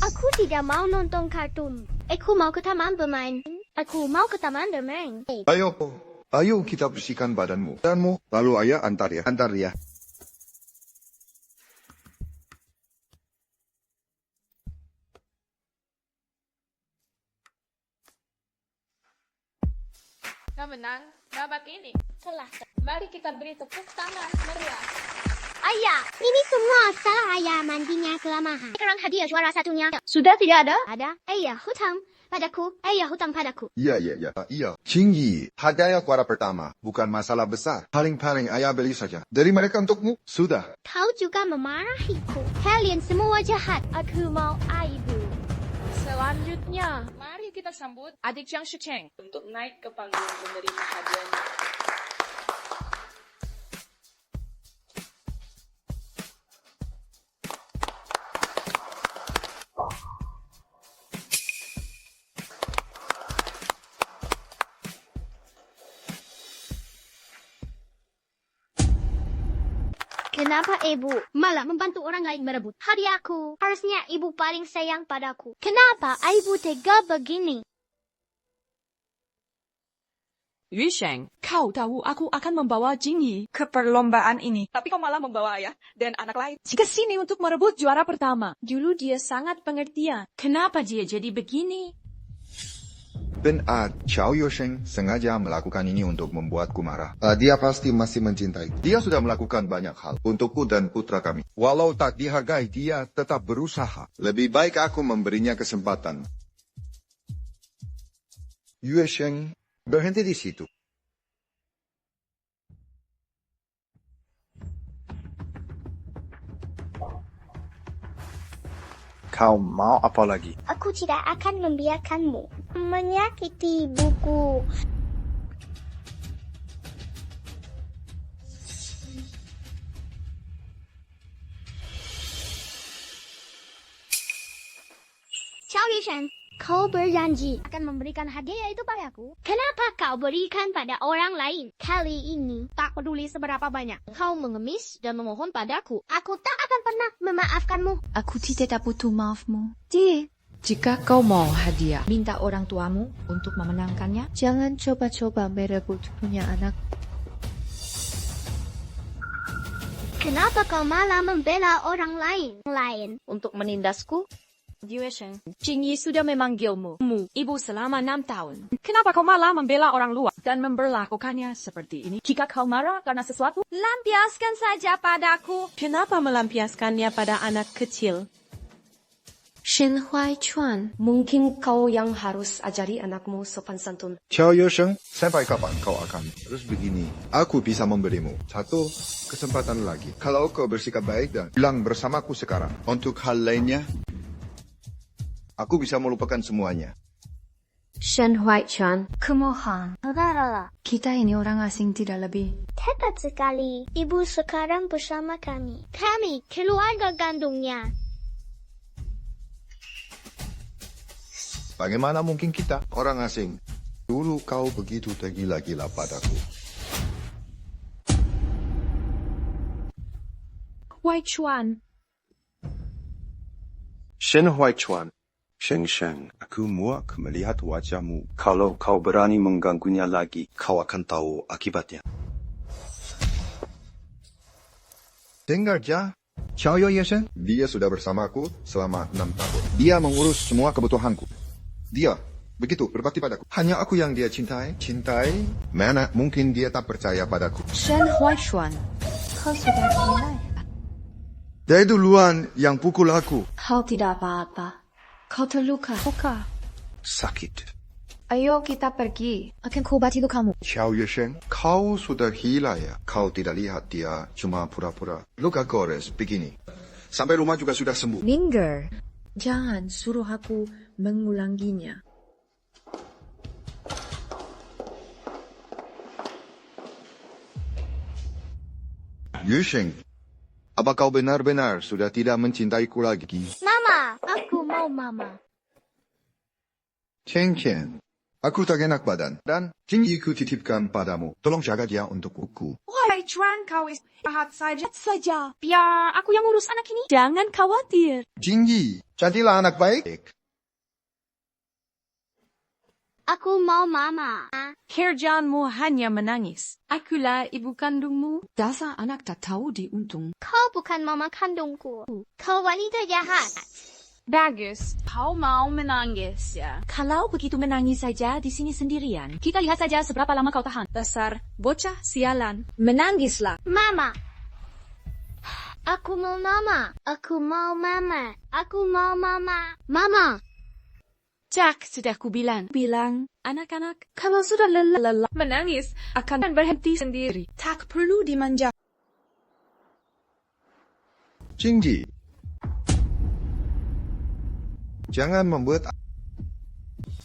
Aku tidak mau nonton kartun. Aku mau ke taman bermain. Aku mau ke taman bermain. Ayo kita bersihkan badanmu. Lalu ayah antar ya. Kau menang babak ini. Telah. Mari kita beri tepuk tangan meriah. Ayah, ini semua salah ayah mandinya kelamaan. Sekarang hadiah juara satunya. Sudah tidak ada? Ada. Ayah hutang padaku. Ayah hutang padaku. Iya. Jingyi, hadiah juara pertama. Bukan masalah besar. Paling-paling ayah beli saja. Dari mereka untukmu. Sudah. Kau juga memarahiku. Kalian semua jahat. Aku mau ibu. Selanjutnya, mari kita sambut adik Jiang Shicheng untuk naik ke panggung menerima hadiahnya. Kenapa ibu malah membantu orang lain merebut hadiahku? Harusnya ibu paling sayang padaku. Kenapa ibu tega begini? Yusheng, kau tahu aku akan membawa Jingyi ke perlombaan ini. Tapi kau malah membawa ayah dan anak lain ke sini untuk merebut juara pertama. Dulu dia sangat pengertian. Kenapa dia jadi begini? Benar, Xiao Yusheng sengaja melakukan ini untuk membuatku marah. Dia pasti masih mencintai. Dia sudah melakukan banyak hal untukku dan putra kami. Walau tak dihargai, dia tetap berusaha. Lebih baik aku memberinya kesempatan. Yusheng, berhenti di situ. Kau mau apa lagi? Aku tidak akan membiarkanmu menyakiti ibuku. Xiao Yusheng, kau berjanji akan memberikan hadiah itu padaku. Kenapa kau berikan pada orang lain? Kali ini tak peduli seberapa banyak kau mengemis dan memohon padaku. Aku tak akan pernah memaafkanmu. Aku tidak butuh maafmu. Jika kau mau hadiah, minta orang tuamu untuk memenangkannya. Jangan coba-coba merebut punya anak. Kenapa kau malah membela orang lain? Untuk menindasku, Yusheng, Jingyi sudah memanggilmu ibu selama 6 tahun. Kenapa kau malah membela orang luar dan memperlakukannya seperti ini? Jika kau marah karena sesuatu, Lampiaskan saja padaku. Kenapa melampiaskannya pada anak kecil? Shen Huaichuan, Mungkin kau yang harus ajari anakmu sopan santun. Xiao Yusheng, sampai kapan kau akan terus begini? Aku bisa memberimu satu kesempatan lagi. Kalau kau bersikap baik dan bilang bersamaku sekarang. Untuk hal lainnya, aku bisa melupakan semuanya. Shen Huaichuan, kumohon. Kita ini orang asing tidak lebih. Tepat sekali. Ibu sekarang bersama kami. Kami keluarga kandungnya. Bagaimana mungkin kita, orang asing? Dulu kau begitu tergila-gila padaku. Huaichuan, Shen Huaichuan. Sheng, aku muak melihat wajahmu. Kalau kau berani mengganggunya lagi, kau akan tahu akibatnya. Dengar ja, Xiao Yusheng, dia sudah bersamaku selama 6 tahun. Dia mengurus semua kebutuhanku. Dia begitu berbakti padaku. Hanya aku yang dia cintai. Mana mungkin dia tak percaya padaku. Shen Huaichuan, kau sudah gila. Dia duluan yang pukul aku. Kau tidak apa-apa. Kau terluka. Sakit. Ayo kita pergi. Akan kuobati lukamu. Xiao Yusheng, kau sudah gila ya. Kau tidak lihat dia cuma pura-pura. Luka gores begini. Sampai rumah juga sudah sembuh. Minggir. Jangan suruh aku mengulanginya. Yusheng, apa kau benar-benar sudah tidak mencintaiku lagi? Mama, aku mau mama. Chen, aku tak enak badan. Dan Jingyi ku titipkan padamu. Tolong jaga dia untuk aku. Huaichuan, kau istirahat saja. Biar aku yang urus anak ini. Jangan khawatir. Jingyi, jadilah anak baik. Aku mau mama. Kerjaanmu hanya menangis. Akulah ibu kandungmu. Dasar anak tak tahu diuntung. Kau bukan mama kandungku. Kau wanita jahat. Bagus. Kau mau menangis ya? kalau begitu menangis saja di sini sendirian. Kita lihat saja seberapa lama kau tahan. Dasar bocah sialan. Menangislah. Mama. Aku mau mama. Aku mau mama. Aku mau mama. Mama. Jack, sudah kubilang. Anak-anak, kalau sudah lelah menangis, akan berhenti sendiri. Tak perlu dimanja. Jingyi, jangan membuat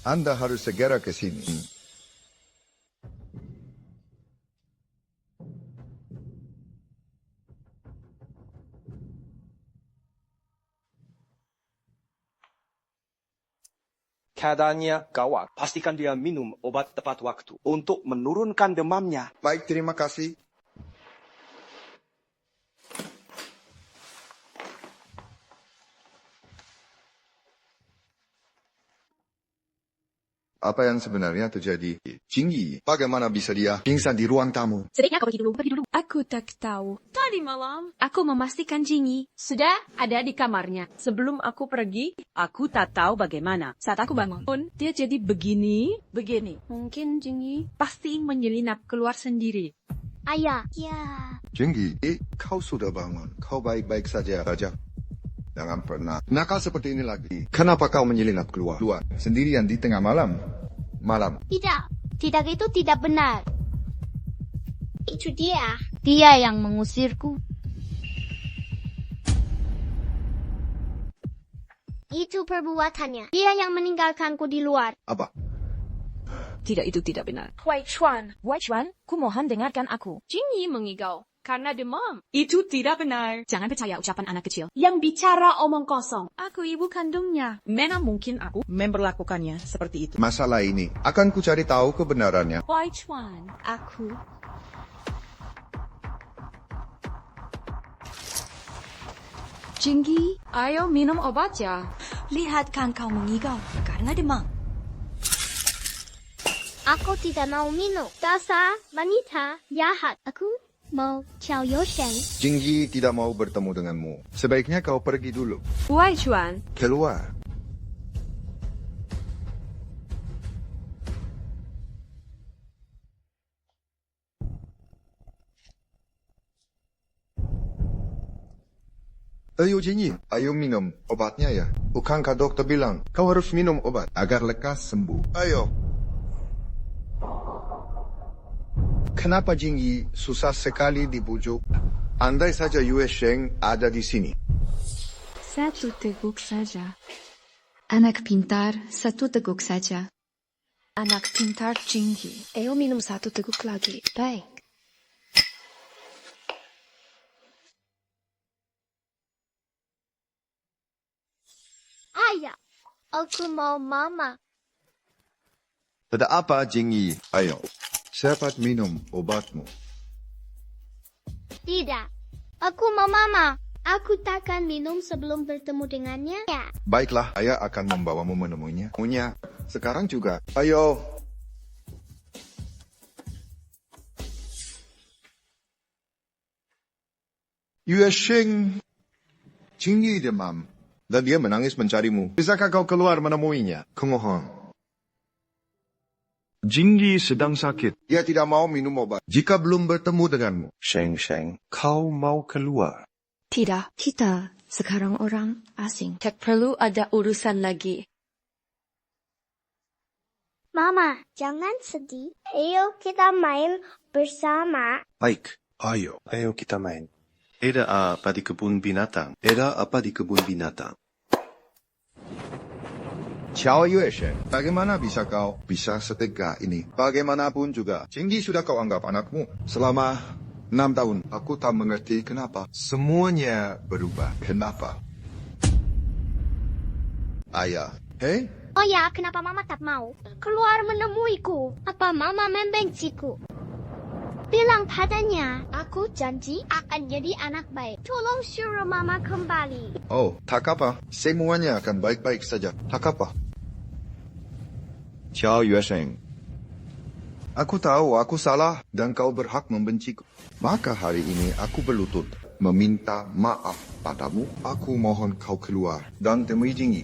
Anda harus segera ke sini. Keadaannya gawat. Pastikan dia minum obat tepat waktu untuk menurunkan demamnya. Baik, terima kasih. apa yang sebenarnya terjadi. Jingyi, bagaimana bisa dia pingsan di ruang tamu? Sebaiknya kau pergi dulu. Aku tak tahu. Tadi malam, aku memastikan Jingyi sudah ada di kamarnya. Sebelum aku pergi, aku tak tahu bagaimana. Saat aku bangun, dia jadi begini. Mungkin Jingyi pasti menyelinap keluar sendiri. Ayah. Ya. Jingyi, kau sudah bangun. Kau baik-baik saja. Jangan pernah nakal seperti ini lagi. Kenapa kau menyelinap keluar sendirian di tengah malam? Tidak itu tidak benar. Itu dia yang mengusirku. Itu perbuatannya. Dia yang meninggalkanku di luar. Apa? Tidak, itu tidak benar. Wai Chuan, kumohon dengarkan aku. Jingyi mengigau karena demam. Itu tidak benar. Jangan percaya ucapan anak kecil yang bicara omong kosong. Aku ibu kandungnya. Mana mungkin aku memperlakukannya seperti itu. Masalah ini akan ku cari tahu kebenarannya. Wai Chuan, aku Jingyi, ayo minum obatnya. Lihat kan kau mengigau karena demam. Aku tidak mau minum. Dasar wanita jahat. Aku mau Qiao Yusheng. Jingyi tidak mau bertemu denganmu. Sebaiknya kau pergi dulu. Wai Chuan, Keluar. Ayo Jingyi, ayo minum obatnya ya. Bukankah dokter bilang kau harus minum obat agar lekas sembuh? Ayo. Kenapa Jingyi susah sekali dibujuk? Andai saja Yue Sheng ada di sini. Satu teguk saja. Anak pintar, satu teguk saja. Anak pintar Jingyi. Ayo minum satu teguk lagi. Baik. Ayah, aku mau mama. Tidak apa Jingyi, ayo. Cepat minum obatmu. Tidak, aku mau mama. Aku takkan minum sebelum bertemu dengannya. Ya. Baiklah, ayah akan membawamu menemuinya. Punya, sekarang juga. Ayo. Yue Sheng, Jingyi demam, dan dia menangis mencarimu. Bisakah kau keluar menemuinya? Kumohon. Jingyi sedang sakit. Dia tidak mau minum obat jika belum bertemu denganmu. Sheng, kau mau keluar? Tidak, kita sekarang orang asing. Tak perlu ada urusan lagi. Mama, jangan sedih. Ayo kita main bersama. Baik, ayo kita main. Ada apa di kebun binatang? Ada apa di kebun binatang? Qiao Yue Sheng, bagaimana bisa kau bisa setegak ini? Bagaimanapun juga, Jingyi sudah kau anggap anakmu. Selama 6 tahun, aku tak mengerti kenapa. Semuanya berubah. Kenapa? Ayah, hei? Oh ya, kenapa mama tak mau keluar menemuiku? Apa mama membenciku? Bilang padanya, aku janji akan jadi anak baik. Tolong suruh mama kembali. Oh, tak apa. Semuanya akan baik-baik saja. Tak apa. Qiao Yue Sheng, aku tahu aku salah dan kau berhak membenciku. Maka hari ini aku berlutut meminta maaf padamu. Aku mohon kau keluar dan temui Jingyi.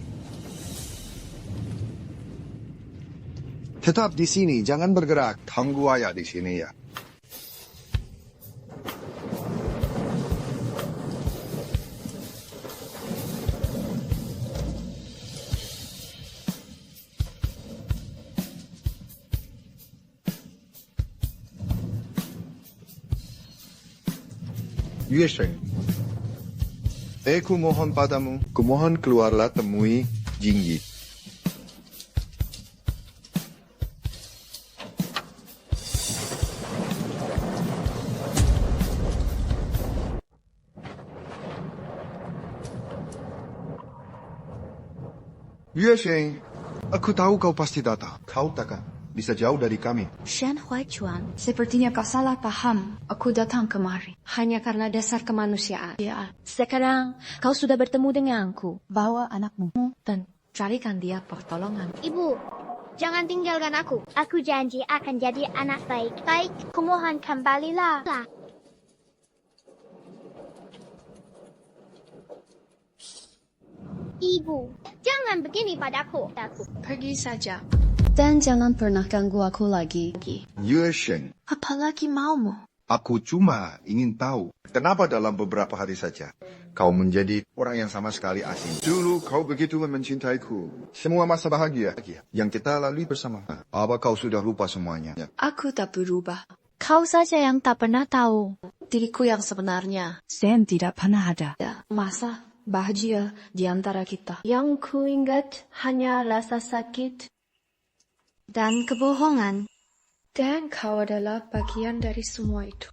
Tetap di sini, jangan bergerak. Tunggu ayah di sini ya. Yue Sheng, aku mohon padamu, kumohon keluarlah temui Jingyi. Yue Sheng, aku tahu kau pasti datang. Kau takkan bisa jauh dari kami. Shen Huaichuan, sepertinya kau salah paham. Aku datang kemari hanya karena dasar kemanusiaan. Ya. Sekarang kau sudah bertemu denganku. Bawa anakmu dan carikan dia pertolongan. Ibu, Jangan tinggalkan aku. Aku janji akan jadi anak baik. Baik, kumohon kembalilah. Ibu, jangan begini padaku. Pergi saja. Dan jangan pernah ganggu aku lagi. Yue Sheng, Apalagi maumu? aku cuma ingin tahu, kenapa dalam beberapa hari saja kau menjadi orang yang sama sekali asing. Dulu kau begitu mencintaiku. Semua masa bahagia yang kita lalui bersama. Apa kau sudah lupa semuanya? Aku tak berubah. Kau saja yang tak pernah tahu. Diriku yang sebenarnya. Sam tidak pernah ada. Masa bahagia di antara kita. Yang ku ingat hanya rasa sakit Dan kebohongan. dan kau adalah bagian dari semua itu.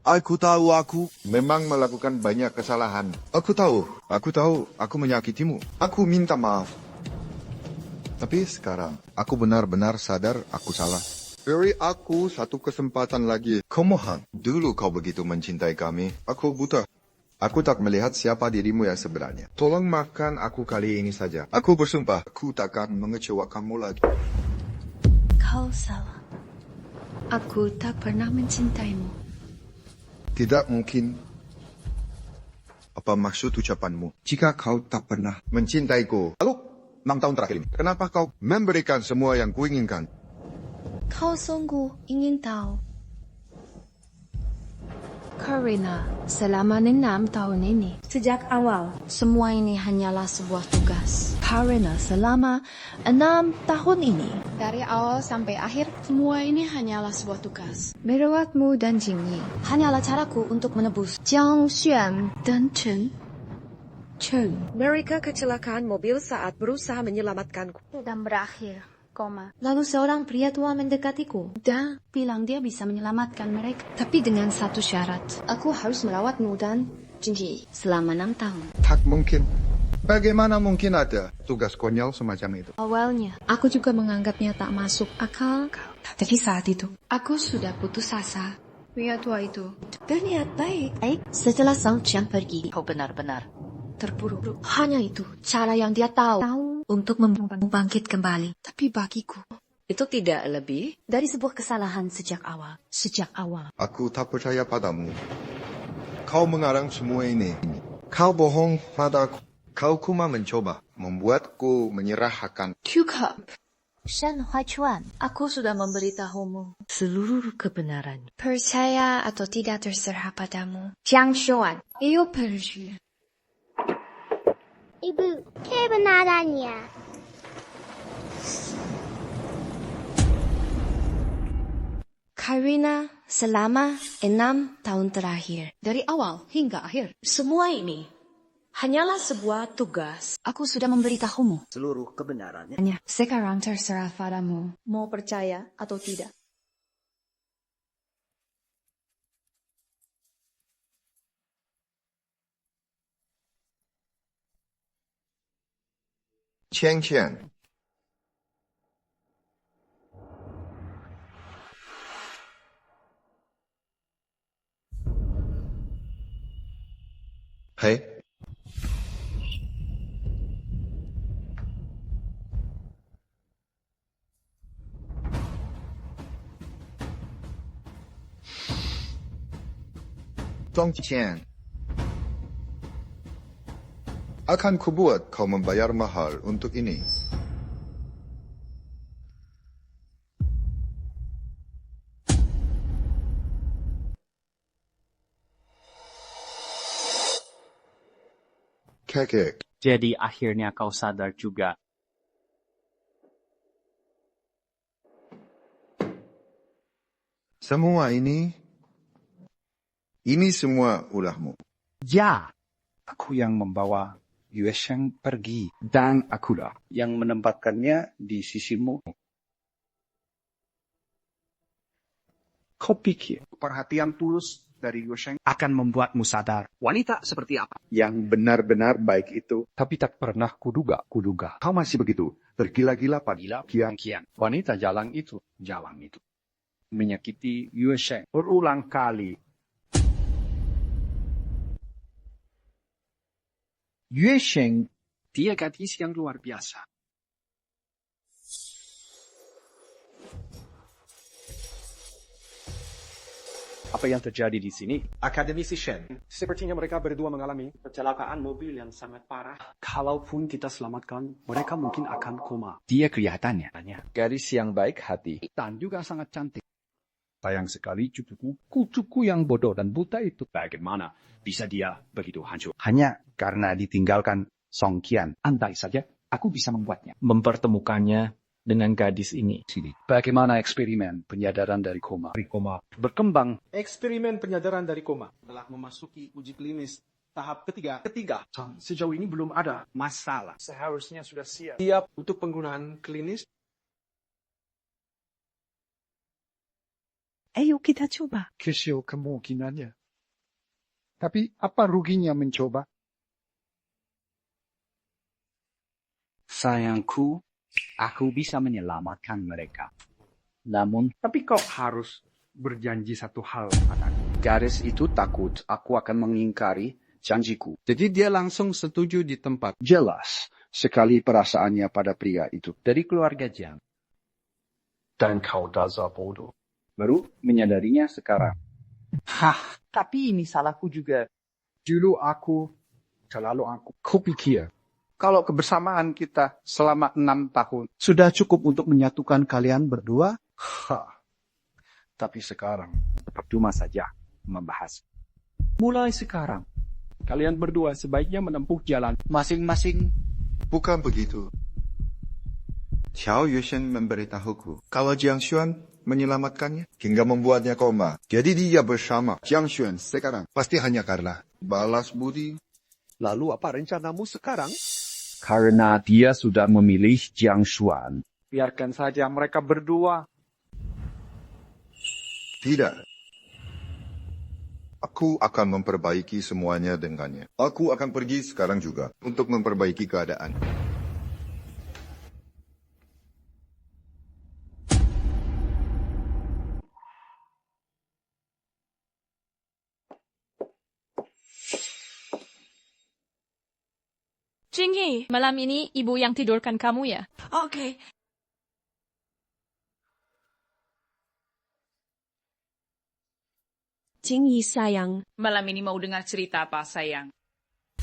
Aku tahu aku memang melakukan banyak kesalahan. Aku tahu, aku menyakitimu. Aku minta maaf. Tapi sekarang, aku benar-benar sadar aku salah. Beri aku satu kesempatan lagi. Kumohon, dulu kau begitu mencintai kami. Aku buta. Aku tak melihat siapa dirimu yang sebenarnya. Tolong maafkan aku kali ini saja. Aku bersumpah, aku takkan mengecewakanmu lagi. Kau salah. Aku tak pernah mencintaimu. Tidak mungkin. Apa maksud ucapanmu? Jika kau tak pernah mencintaiku. Lalu, 6 tahun terakhir ini, kenapa kau memberikan semua yang kuinginkan? Kau sungguh ingin tahu. Karina, selama 6 tahun ini, Sejak awal, semua ini hanyalah sebuah tugas. Karina, selama 6 tahun ini, dari awal sampai akhir, semua ini hanyalah sebuah tugas. Merawatmu dan Jingyi hanyalah caraku untuk menebus Jiang Xuan dan Chen. Mereka kecelakaan mobil saat berusaha menyelamatkanku. Dan berakhir, koma. Lalu seorang pria tua mendekatiku dan bilang dia bisa menyelamatkan mereka. Tapi dengan satu syarat. Aku harus merawatmu dan Jingyi selama 6 tahun. Tak mungkin. Bagaimana mungkin ada tugas konyol semacam itu? Awalnya, aku juga menganggapnya tak masuk akal. Tapi saat itu, aku sudah putus asa. Pria tua itu berniat baik. Setelah Sang Qian pergi, Kau benar-benar terpuruk. Hanya itu cara yang dia tahu untuk membangkit kembali. Tapi bagiku, Itu tidak lebih Dari sebuah kesalahan sejak awal. Aku tak percaya padamu. Kau mengarang semua ini. Kau bohong padaku. Kau cuma mencoba membuatku menyerah akan. Cukup. Shen Huaichuan. Aku sudah memberitahumu. Seluruh kebenaran. Percaya atau tidak terserah padamu. Jiang Xuan. Iyo pergi. Ibu, kebenarannya. Karina, selama 6 tahun terakhir, dari awal hingga akhir, Semua ini hanyalah sebuah tugas. aku sudah memberitahumu. Seluruh kebenarannya. Sekarang terserah padamu. mau percaya atau tidak. Qian Qian. Hei. Zhong Qian. Akan kubuat kau membayar mahal untuk ini. Kekek. Jadi akhirnya kau sadar juga. Semua ini semua ulahmu. Ya, aku yang membawa Yue Sheng pergi. Dan akulah yang menempatkannya di sisimu. Kau pikir perhatian tulus dari Yue Sheng akan membuatmu sadar wanita seperti apa yang benar-benar baik itu, tapi tak pernah kuduga. Kau masih begitu tergila-gila pada kian. Wanita jalan itu, menyakiti Yue Sheng berulang kali. Yue Sheng, dia gadis yang luar biasa. Apa yang terjadi di sini? Akademisi Shen. Sepertinya mereka berdua mengalami kecelakaan mobil yang sangat parah. Kalaupun kita selamatkan, mereka mungkin akan koma. Dia kelihatannya Gadis yang baik hati. dan juga sangat cantik. Sayang sekali cucuku yang bodoh dan buta itu. Bagaimana bisa dia begitu hancur? Hanya karena ditinggalkan Song Qian. Andai saja aku bisa membuatnya. Mempertemukannya dengan gadis ini. Bagaimana eksperimen penyadaran dari koma? Berkembang. Eksperimen penyadaran dari koma telah memasuki uji klinis tahap ketiga. Sejauh ini belum ada masalah. Seharusnya sudah siap untuk penggunaan klinis. Ayo kita coba. Kecil kemungkinannya. Tapi apa ruginya mencoba? Sayangku, aku bisa menyelamatkan mereka. Namun, Tapi kau harus berjanji satu hal padaku. gadis itu takut aku akan mengingkari janjiku. Jadi dia langsung setuju di tempat. Jelas sekali perasaannya pada pria itu. Dari keluarga Jiang. Dan kau dasar bodoh. Baru menyadarinya sekarang. Tapi ini salahku juga. Dulu aku kupikir kalau kebersamaan kita selama 6 tahun sudah cukup untuk menyatukan kalian berdua. Tapi sekarang Percuma saja membahas. mulai sekarang kalian berdua sebaiknya menempuh jalan masing-masing. Bukan begitu. Xiao Yusheng memberitahuku kalau Jiang Xuan menyelamatkannya hingga membuatnya koma. Jadi dia bersama Jiang Xuan sekarang. Pasti hanya karena balas budi. Lalu apa rencanamu sekarang? Karena dia sudah memilih Jiang Xuan. Biarkan saja mereka berdua. Tidak. Aku akan memperbaiki semuanya dengannya. Aku akan pergi sekarang juga untuk memperbaiki keadaan. Jingyi, malam ini ibu yang tidurkan kamu ya? Oke. Jingyi sayang. Malam ini mau dengar cerita apa sayang?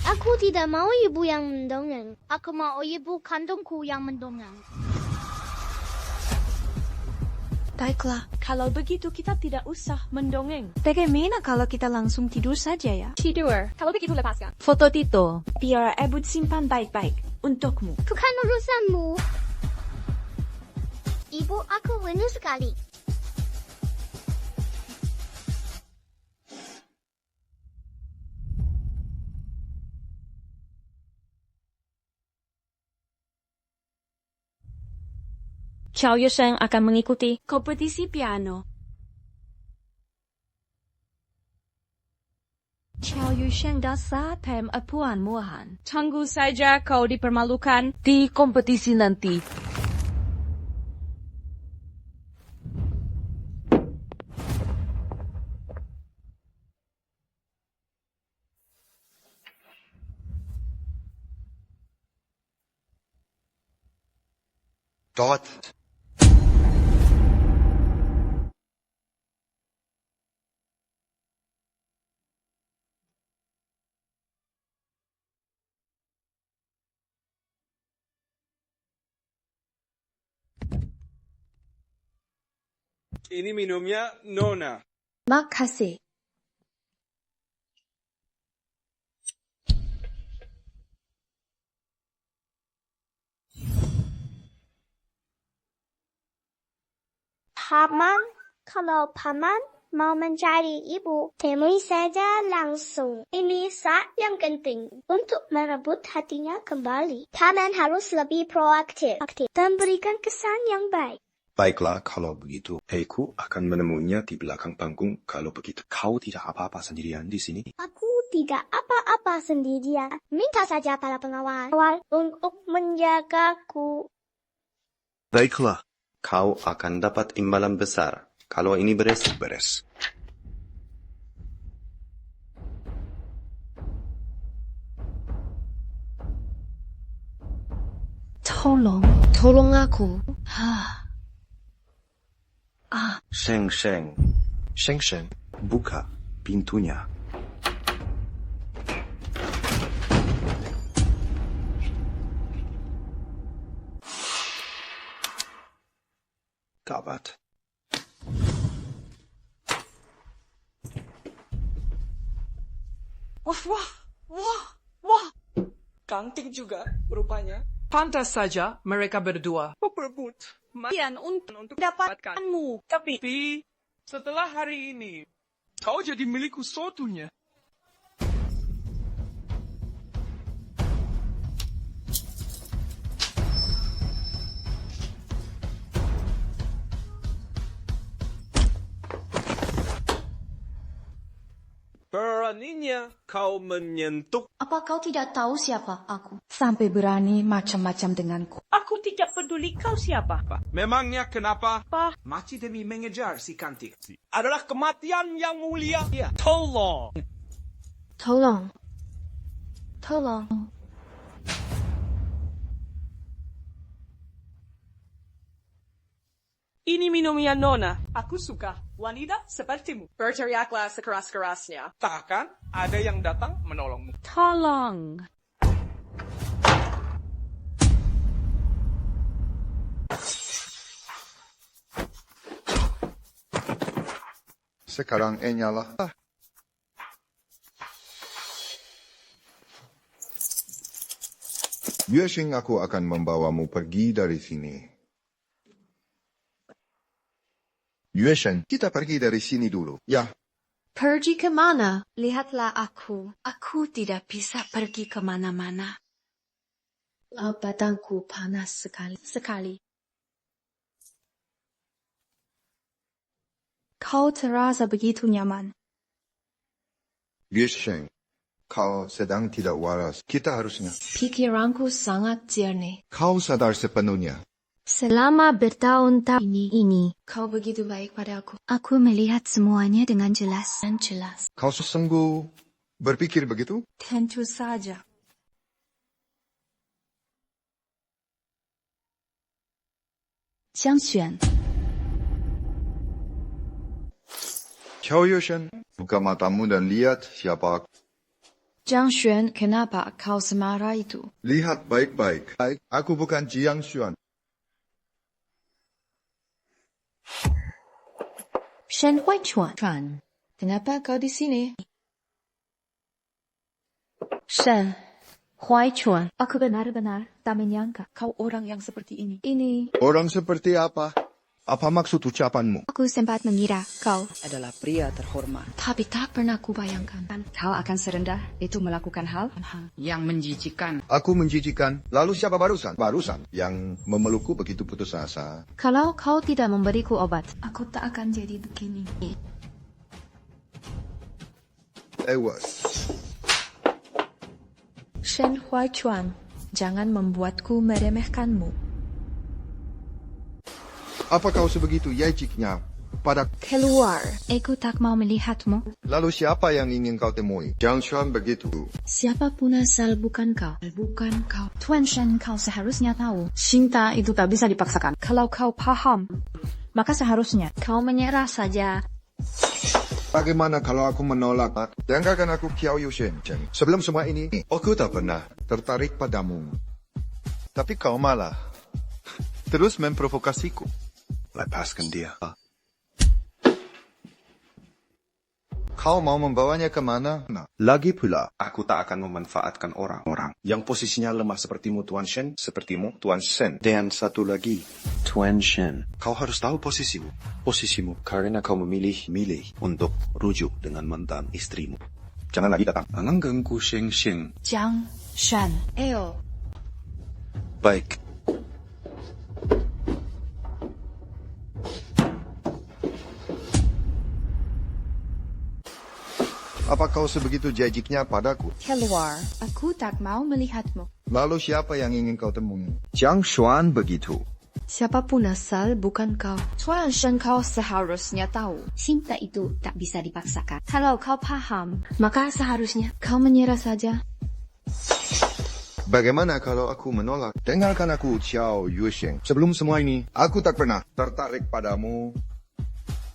Aku tidak mau ibu yang mendongeng. Aku mau ibu kandungku yang mendongeng. Baiklah, Kalau begitu kita tidak usah mendongeng. bagaimana kalau kita langsung tidur saja ya? Tidur. Kalau begitu lepaskan. Foto Tito. Biar Ebut simpan baik-baik untukmu. Bukan urusanmu. Ibu, aku rindu sekali. Xiao Yusheng akan mengikuti Kompetisi piano. Xiao Yusheng dasar perempuan murahan. Tunggu saja kau dipermalukan. Di kompetisi nanti. Dort. Ini minumnya Nona. Makasih. Paman, kalau paman mau mencari ibu, temui saja langsung. Ini saat yang penting untuk merebut hatinya kembali. Paman harus lebih proaktif dan berikan kesan yang baik. Baiklah kalau begitu. Heiku akan menemuinya di belakang panggung. Kalau begitu, kau tidak apa-apa sendirian di sini. Aku tidak apa-apa sendirian. Minta saja para pengawal untuk menjagaku. Baiklah, kau akan dapat imbalan besar. Kalau ini beres. Tolong aku. Sheng Sheng. Sheng Sheng. Buka pintunya. Gawat. Wah. Cantik juga rupanya. Pantas saja mereka berdua berebut Kian untuk dapatkanmu. Tapi setelah hari ini, kau jadi milikku seutuhnya. Beraninya kau menyentuh. Apa kau tidak tahu siapa aku? Sampai berani macam-macam denganku. Aku tidak peduli kau siapa. Memangnya kenapa? Mati demi mengejar si cantik adalah kematian yang mulia. Ya. Tolong. Ini minumnya Nona. Aku suka wanita sepertimu. Berteriaklah sekeras-kerasnya. Takkan ada yang datang menolongmu. Tolong. Sekarang nyala. Yuesheng, aku akan membawamu pergi dari sini. Yuesheng, kita pergi dari sini dulu. Ya. Pergi ke mana? Lihatlah aku. Aku tidak bisa pergi kemana-mana. Badanku panas sekali. Kau terasa begitu nyaman. Yuesheng, kau sedang tidak waras. Kita harusnya. Pikiranku sangat jernih. Kau sadar sepenuhnya. Selama bertahun-tahun ini, Kau begitu baik padaku. aku melihat semuanya dengan jelas. Kau sungguh berpikir begitu? Tentu saja. Jiang Xuan. Qiao Yuesheng, buka matamu dan lihat siapa aku. Jiang Xuan, kenapa kau semarah itu? Lihat baik-baik. Aku bukan Jiang Xuan. Shen Huaichuan. Kenapa kau di sini? Shen Huaichuan. Aku benar-benar tak menyangka kau orang yang seperti ini. Orang seperti apa? Apa maksud ucapanmu? Aku sempat mengira kau Adalah pria terhormat. Tapi tak pernah kubayangkan. Kau akan serendah itu melakukan hal Yang menjijikan. Aku menjijikan. Lalu siapa barusan? Barusan yang memelukku begitu putus asa. kalau kau tidak memberiku obat. aku tak akan jadi begini. Ewas. Shen Huaichuan, jangan membuatku meremehkanmu. Apa kau sebegitu yajiknya pada... Keluar. Aku tak mau melihatmu. Lalu siapa yang ingin kau temui? Jiang Xuan begitu. Siapapun asal bukan kau. Tuan Shen, kau seharusnya tahu. Cinta itu tak bisa dipaksakan. Kalau kau paham, maka seharusnya Kau menyerah saja. Bagaimana kalau aku menolak? Dengarkan aku, Qiao Yuesheng. Sebelum semua ini, aku tak pernah tertarik padamu. Tapi kau malah terus memprovokasiku. Lepaskan dia. Kau mau membawanya kemana? Lagi pula, aku tak akan memanfaatkan orang-orang yang posisinya lemah sepertimu, Tuan Shen, sepertimu, Tuan Shen. Dan satu lagi, Tuan Shen. Kau harus tahu posisimu. Posisimu karena kau memilih untuk rujuk dengan mantan istrimu. Jangan lagi datang. Mengganggu Sheng Sheng. Jiang Shen. Baik. Apa kau sebegitu jajiknya padaku? Keluar. Aku tak mau melihatmu. Lalu siapa yang ingin kau temui? Jiang Xuan begitu. Siapapun asal bukan kau. Tuan Shen, kau seharusnya tahu. Cinta itu tak bisa dipaksakan. Kalau kau paham, Maka seharusnya kau menyerah saja. Bagaimana kalau aku menolak? Dengarkan aku, Xiao Yuesheng. Sebelum semua ini, aku tak pernah tertarik padamu.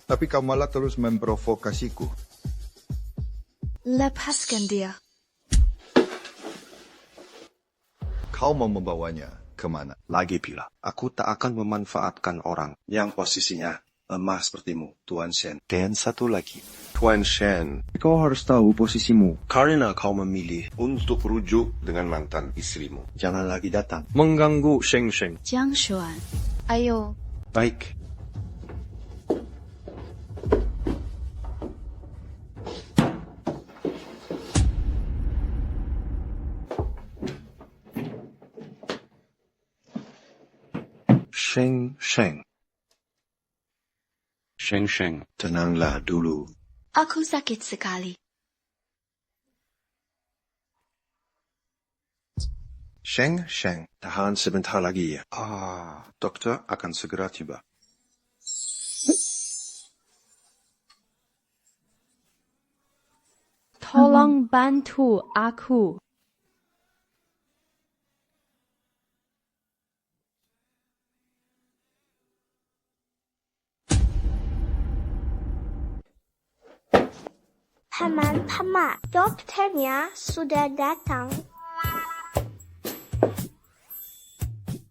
Tapi kau malah terus memprovokasiku. Lepaskan dia. Kau mau membawanya kemana? Lagi pula, aku tak akan memanfaatkan orang yang posisinya lemah sepertimu, Tuan Shen. Dan satu lagi, Tuan Shen, kau harus tahu posisimu. Karena kau memilih untuk rujuk dengan mantan istrimu. Jangan lagi datang mengganggu Sheng Sheng. Jiang Xuan, ayo. Baik. Sheng Sheng. Sheng Sheng, tenanglah dulu. Aku sakit sekali. Sheng Sheng, tahan sebentar lagi ya. Dokter akan segera tiba. Tolong bantu aku. Paman, dokternya sudah datang.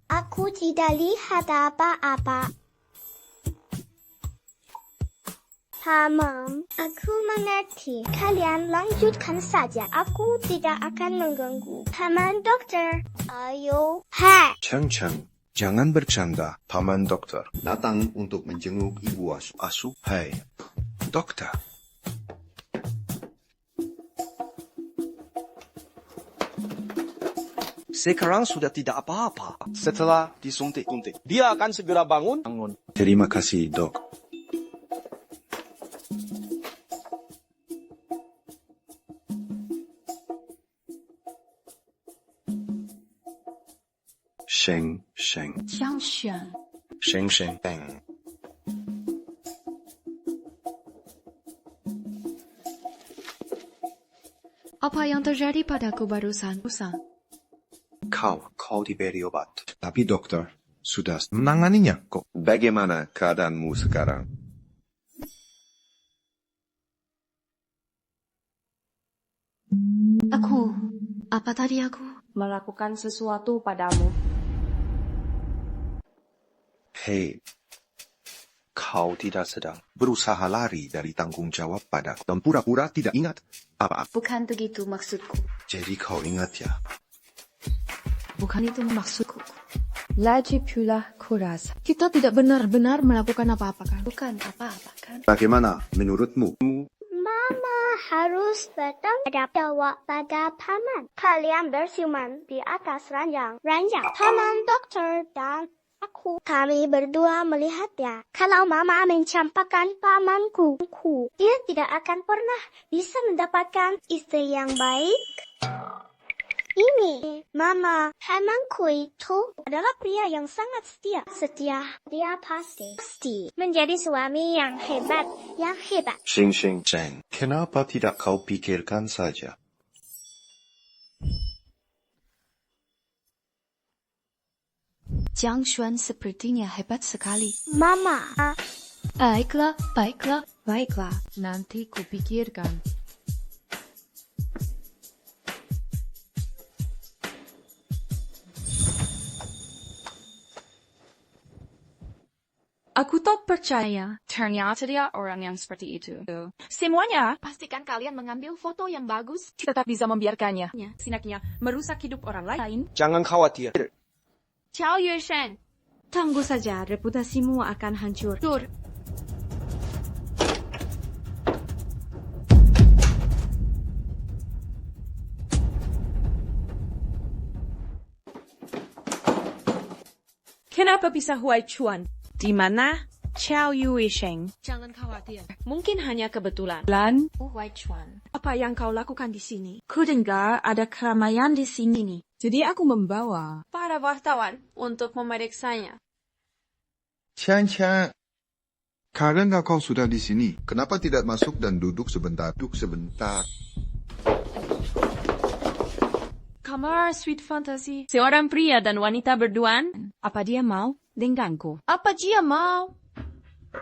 Aku tidak lihat apa-apa. Paman, aku mengerti. Kalian lanjutkan saja. Aku tidak akan mengganggu. Paman dokter, ayo. Hei! Cheng Cheng, jangan bercanda. Paman dokter Datang untuk menjenguk ibu asuh. Hei, dokter. Sekarang sudah tidak apa-apa. Setelah disuntik, dia akan segera bangun. Terima kasih, dok. Sheng Sheng. Jiang Xuan. Sheng Sheng. Apa yang terjadi padaku barusan? Kau diberi obat. Tapi dokter sudah menanganinya kok. Bagaimana keadaanmu sekarang? Apa tadi aku? Melakukan sesuatu padamu. Hei, kau tidak sedang berusaha lari dari tanggung jawab padaku dan pura-pura tidak ingat apa? Bukan begitu maksudku. Jadi kau ingat ya? Bukan itu maksudku. Lagi pula kurasa. Kita tidak benar-benar melakukan apa-apa kan? Bukan apa-apa kan? Bagaimana menurutmu? Mama harus bertanggung jawab pada paman. Kalian bersiuman di atas ranjang. Paman dokter dan aku. Kami berdua melihatnya. Kalau mama mencampakkan pamanku, dia tidak akan pernah bisa mendapatkan istri yang baik. Ini, Mama, pamanku itu adalah pria yang sangat setia. Dia pasti menjadi suami yang hebat. Sheng Sheng, kenapa tidak kau pikirkan saja? Jiang Xuan sepertinya hebat sekali. Mama. Baiklah. Nanti kupikirkan. Aku tak percaya. Ternyata dia orang yang seperti itu. Semuanya. Pastikan kalian mengambil foto yang bagus. Kita tak bisa membiarkannya. Sinaknya merusak hidup orang lain. Jangan khawatir. Xiao Yuesheng. Tunggu saja, reputasimu akan hancur. Kenapa bisa Huai Chuan? Di mana? Xiao Yuesheng. Jangan khawatir. Mungkin hanya kebetulan. Huai Chuan. Apa yang kau lakukan di sini? Kudengar ada keramaian di sini. Jadi aku membawa Para wartawan untuk memeriksanya. Tian, karena kau sudah di sini, kenapa tidak masuk dan duduk sebentar? Kamar Sweet Fantasy. Seorang pria dan wanita berduaan. Apa dia mau denganku? Apa dia mau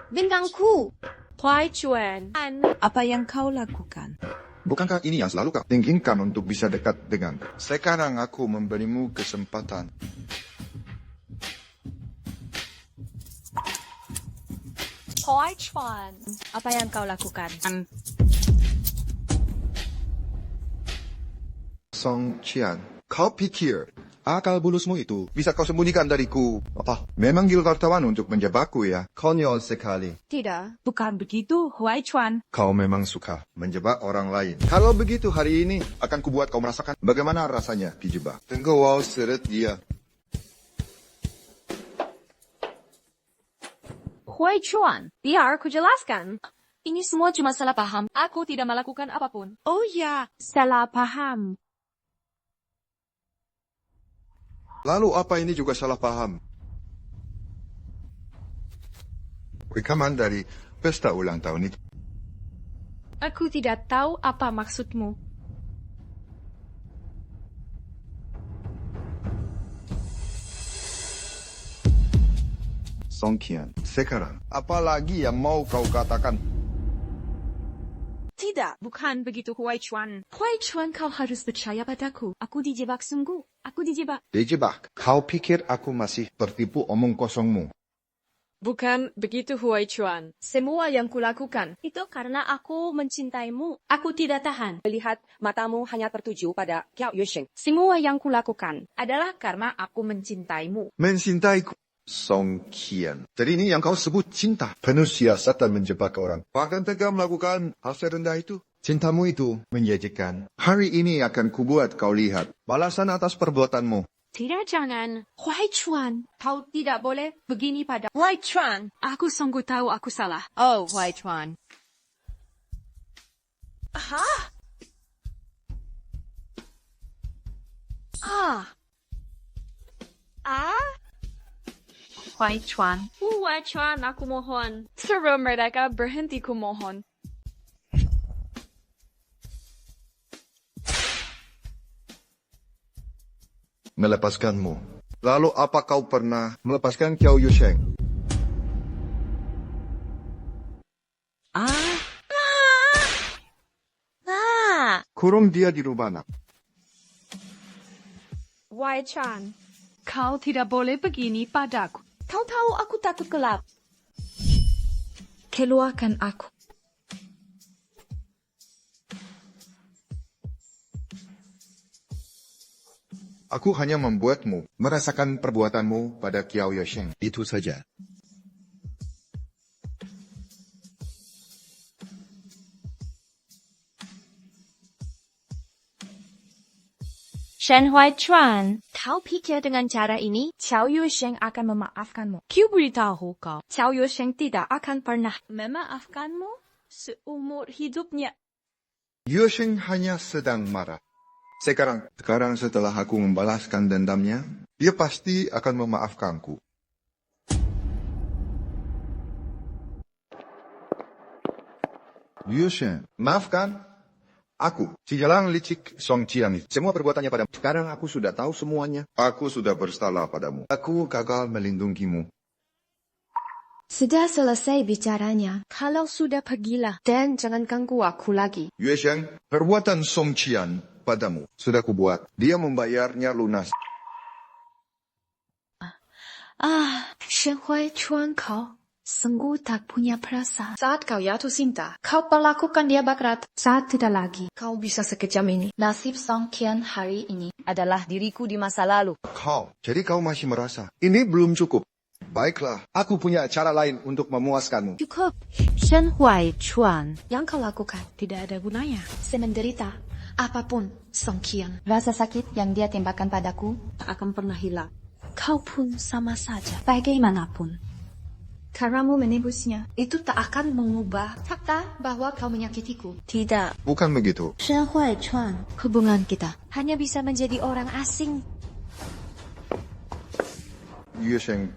denganku? Huai Chuan. Apa yang kau lakukan? Bukankah ini yang selalu kau inginkan untuk bisa dekat dengan? Sekarang aku memberimu kesempatan. Huai Chuan. Apa yang kau lakukan? Song Qian, kau pikir akal bulusmu itu bisa kau sembunyikan dariku? Apa? Memang gil wartawan untuk menjebakku ya? Konyol sekali. Tidak, bukan begitu, Huai Chuan. Kau memang suka menjebak orang lain. Kalau begitu hari ini akan kubuat kau merasakan bagaimana rasanya dijebak. Tengok wow seret dia. Huai Chuan, biar ku jelaskan. Ini semua cuma salah paham. Aku tidak melakukan apapun. Oh ya, salah paham. Lalu apa ini juga salah paham? Rekaman dari pesta ulang tahun itu. Aku tidak tahu apa maksudmu. Song Qian, sekarang apa lagi yang mau kau katakan? Tidak, bukan begitu Huai Chuan. Huai Chuan, kau harus percaya padaku. Aku dijebak sungguh. Aku dijebak. Dijebak? Kau pikir aku masih tertipu omong kosongmu? Bukan begitu Huai Chuan. Semua yang kulakukan itu karena aku mencintaimu. Aku tidak tahan. Melihat matamu hanya tertuju pada Kiao Yuesheng. Semua yang kulakukan adalah karena aku mencintaimu. Mencintaiku? Song Qian. Jadi ini yang kau sebut cinta. Penuh siasat dan menjebak orang. Bahkan tega melakukan hal serendah itu. Cintamu itu menjijikkan. Hari ini akan kubuat kau lihat balasan atas perbuatanmu. Tidak, jangan. Huai Chuan, kau tidak boleh begini pada Huai Chuan. Aku sungguh tahu aku salah. Oh, Huai Chuan. Hah? Ah. Huai Chuan. Huai Chuan, aku mohon. Sebelum mereka berhenti, ku mohon. Melepaskanmu. Lalu apa kau pernah melepaskan Kiao Yuesheng? Kurung dia di rumah nak. Huai Chuan, kau tidak boleh begini padaku. Kau tahu aku takut gelap. Keluarkan aku. Aku hanya membuatmu merasakan perbuatanmu pada Kiao Yuesheng. Itu saja. Shen Huai Chuan. Kau pikir dengan cara ini, Qiao Yuesheng akan memaafkanmu. Ku beritahu kau, Qiao Yuesheng tidak akan pernah memaafkanmu seumur hidupnya. Yuesheng hanya sedang marah. Sekarang setelah aku membalaskan dendamnya, dia pasti akan memaafkanku. Yuesheng, maafkan aku, si jalang licik Song Qian. Semua perbuatannya padamu. Sekarang aku sudah tahu semuanya. Aku sudah bersalah padamu. Aku gagal melindungimu. Sudah selesai bicaranya. Kalau sudah pergilah dan jangan ganggu aku lagi. Yuesheng, perbuatan Song Qian padamu sudah kubuat. Dia membayarnya lunas. Shen Huai Chuan, kau sungguh tak punya perasaan. Saat kau jatuh cinta, kau perlakukan dia bakat. Saat tidak lagi, kau bisa sekejam ini. Nasib Song Qian hari ini Adalah diriku di masa lalu. Jadi kau masih merasa ini belum cukup? Baiklah, aku punya cara lain untuk memuaskanmu. cukup. Shen Huai Chuan. Yang kau lakukan tidak ada gunanya. Semenderita apapun Song Qian, rasa sakit yang dia tembakkan padaku tak akan pernah hilang. Kau pun sama saja. Bagaimanapun, caramu menebusnya itu tak akan mengubah fakta bahwa kau menyakitiku. Tidak. Bukan begitu. Shen Huai Chuan, hubungan kita hanya bisa menjadi orang asing. Yuesheng,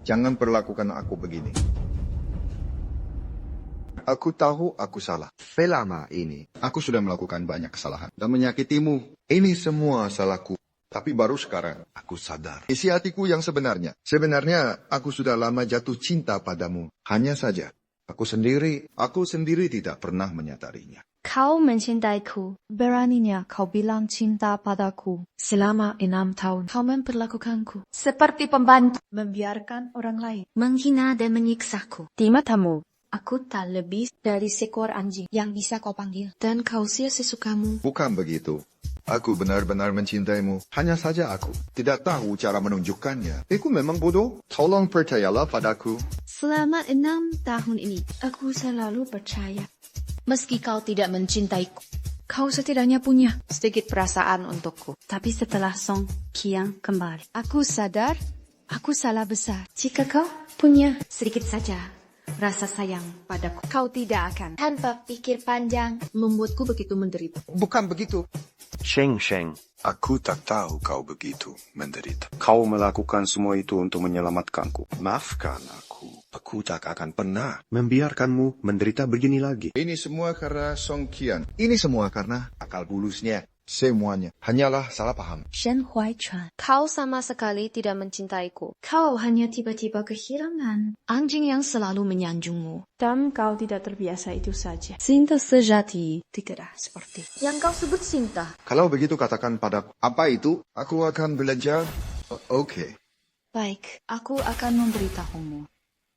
jangan perlakukan aku begini. Aku tahu aku salah. Selama ini, aku sudah melakukan banyak kesalahan dan menyakitimu. Ini semua salahku. Tapi baru sekarang, aku sadar. Isi hatiku yang sebenarnya. Sebenarnya, aku sudah lama jatuh cinta padamu. Hanya saja, aku sendiri tidak pernah menyadarinya. Kau mencintaiku. Beraninya kau bilang cinta padaku. Selama 6 tahun kau memperlakukanku seperti pembantu. Membiarkan orang lain menghina dan menyiksaku. Di matamu, aku tak lebih dari seekor anjing yang bisa kau panggil. Dan kau sia sesukamu. Bukan begitu. Aku benar-benar mencintaimu. Hanya saja aku tidak tahu cara menunjukkannya. Aku memang bodoh. Tolong percayalah padaku. Selama 6 tahun ini, aku selalu percaya. Meski kau tidak mencintaiku, kau setidaknya punya sedikit perasaan untukku. Tapi setelah Song Qiang kembali, aku sadar aku salah besar. Jika kau punya sedikit saja rasa sayang padaku, kau tidak akan tanpa pikir panjang membuatku begitu menderita. Bukan begitu. Sheng, aku tak tahu kau begitu menderita. Kau melakukan semua itu untuk menyelamatkanku. Maafkan aku. Aku tak akan pernah membiarkanmu menderita begini lagi. Ini semua karena Song Qian. Ini semua karena akal bulusnya. Semuanya hanyalah salah paham. Shen Huaichuan, kau sama sekali tidak mencintaiku. Kau hanya tiba-tiba kehilangan anjing yang selalu menyanjungmu. Dan kau tidak terbiasa itu saja. Cinta sejati tidaklah seperti yang kau sebut cinta. Kalau begitu katakan padaku, apa itu? Aku akan belajar. Oke. Baik, aku akan memberitahumu.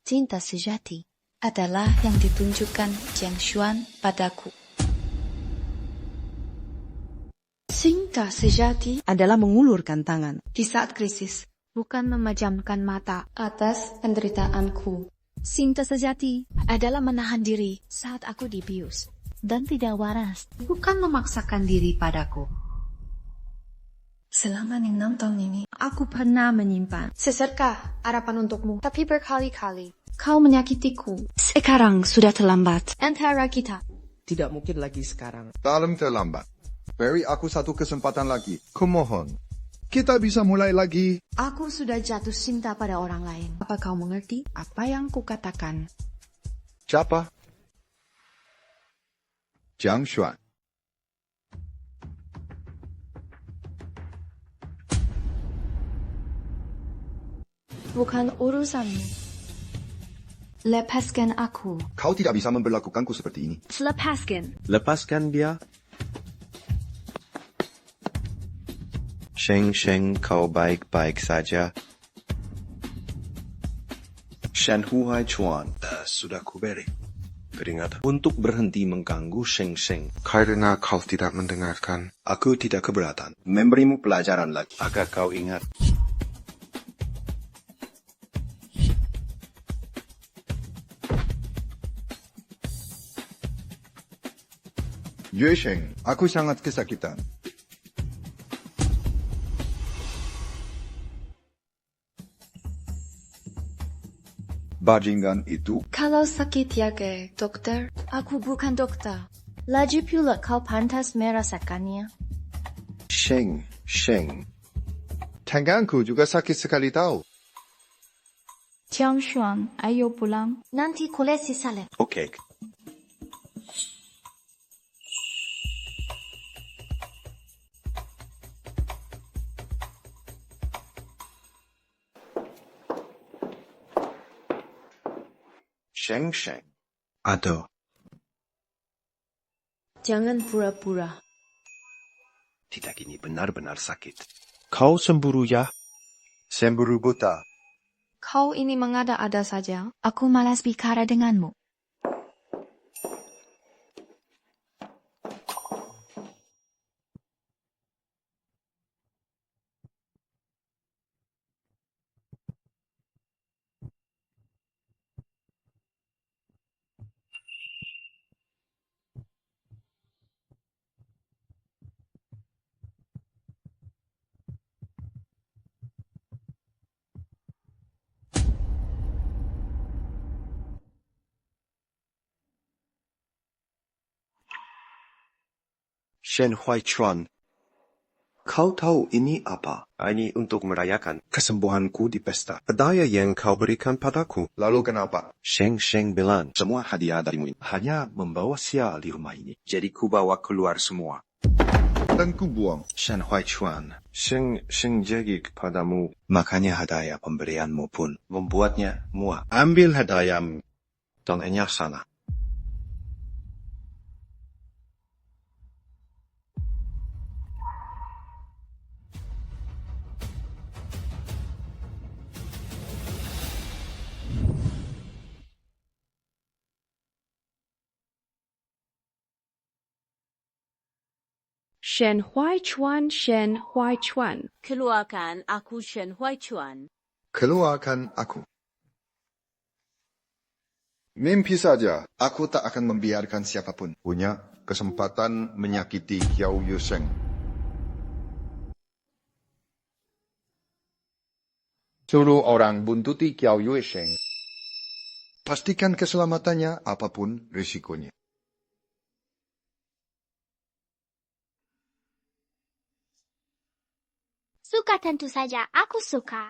Cinta sejati adalah yang ditunjukkan Jiang Xuan padaku. Cinta sejati adalah mengulurkan tangan di saat krisis, bukan memejamkan mata atas penderitaanku. Cinta sejati adalah menahan diri saat aku dibius dan tidak waras, bukan memaksakan diri padaku. Selama 6 tahun ini, aku pernah menyimpan seserkah harapan untukmu, tapi berkali-kali kau menyakitiku. Sekarang sudah terlambat. Antara kita Tidak mungkin lagi sekarang. Dalam terlambat. Beri aku satu kesempatan lagi. Kumohon. Kita bisa mulai lagi. aku sudah jatuh cinta pada orang lain. Apa kau mengerti apa yang kukatakan? Siapa? Jiang Xuan. Bukan urusanmu. Lepaskan aku. Kau tidak bisa memperlakukanku seperti ini. Lepaskan. Lepaskan dia. Sheng, kau baik-baik saja. Shen Huaichuan, sudah kuberi peringatan untuk berhenti mengganggu Sheng. Karena kau tidak mendengarkan. Aku tidak keberatan memberimu pelajaran lagi agar kau ingat. Yue Sheng, aku sangat kesakitan. Bajingan itu. Kalau sakit ya ke dokter, aku bukan dokter. Lagi pula kau pantas merasakannya. Sheng. Tanganku juga sakit sekali tahu. Jiang Xuan, ayo pulang. Nanti koleksi salad. Oke. Sheng. Ada. Jangan pura-pura. Tidak, ini benar-benar sakit. Kau cemburu ya? Cemburu buta. Kau ini mengada-ada saja. Aku malas bicara denganmu. Shen Huaichuan. Kau tahu ini apa? Ini untuk merayakan kesembuhanku di pesta. Hadiah yang kau berikan padaku. Lalu kenapa? Sheng bilang, semua hadiah darimu hanya membawa sial di rumah ini. Jadi ku bawa keluar semua. Dan ku buang. Shen Huaichuan, Sheng jadi kepadamu. Makanya hadiah pemberianmu pun membuatnya muak. Ambil hadiahmu dan enyah sana. Shen Huaichuan. Keluarkan aku Shen Huaichuan. Keluarkan aku. Mimpi saja, aku tak akan membiarkan siapapun punya kesempatan menyakiti Qiao Yusheng. Suruh orang buntuti Qiao Yusheng. Pastikan keselamatannya apapun risikonya. Suka tentu saja, aku suka.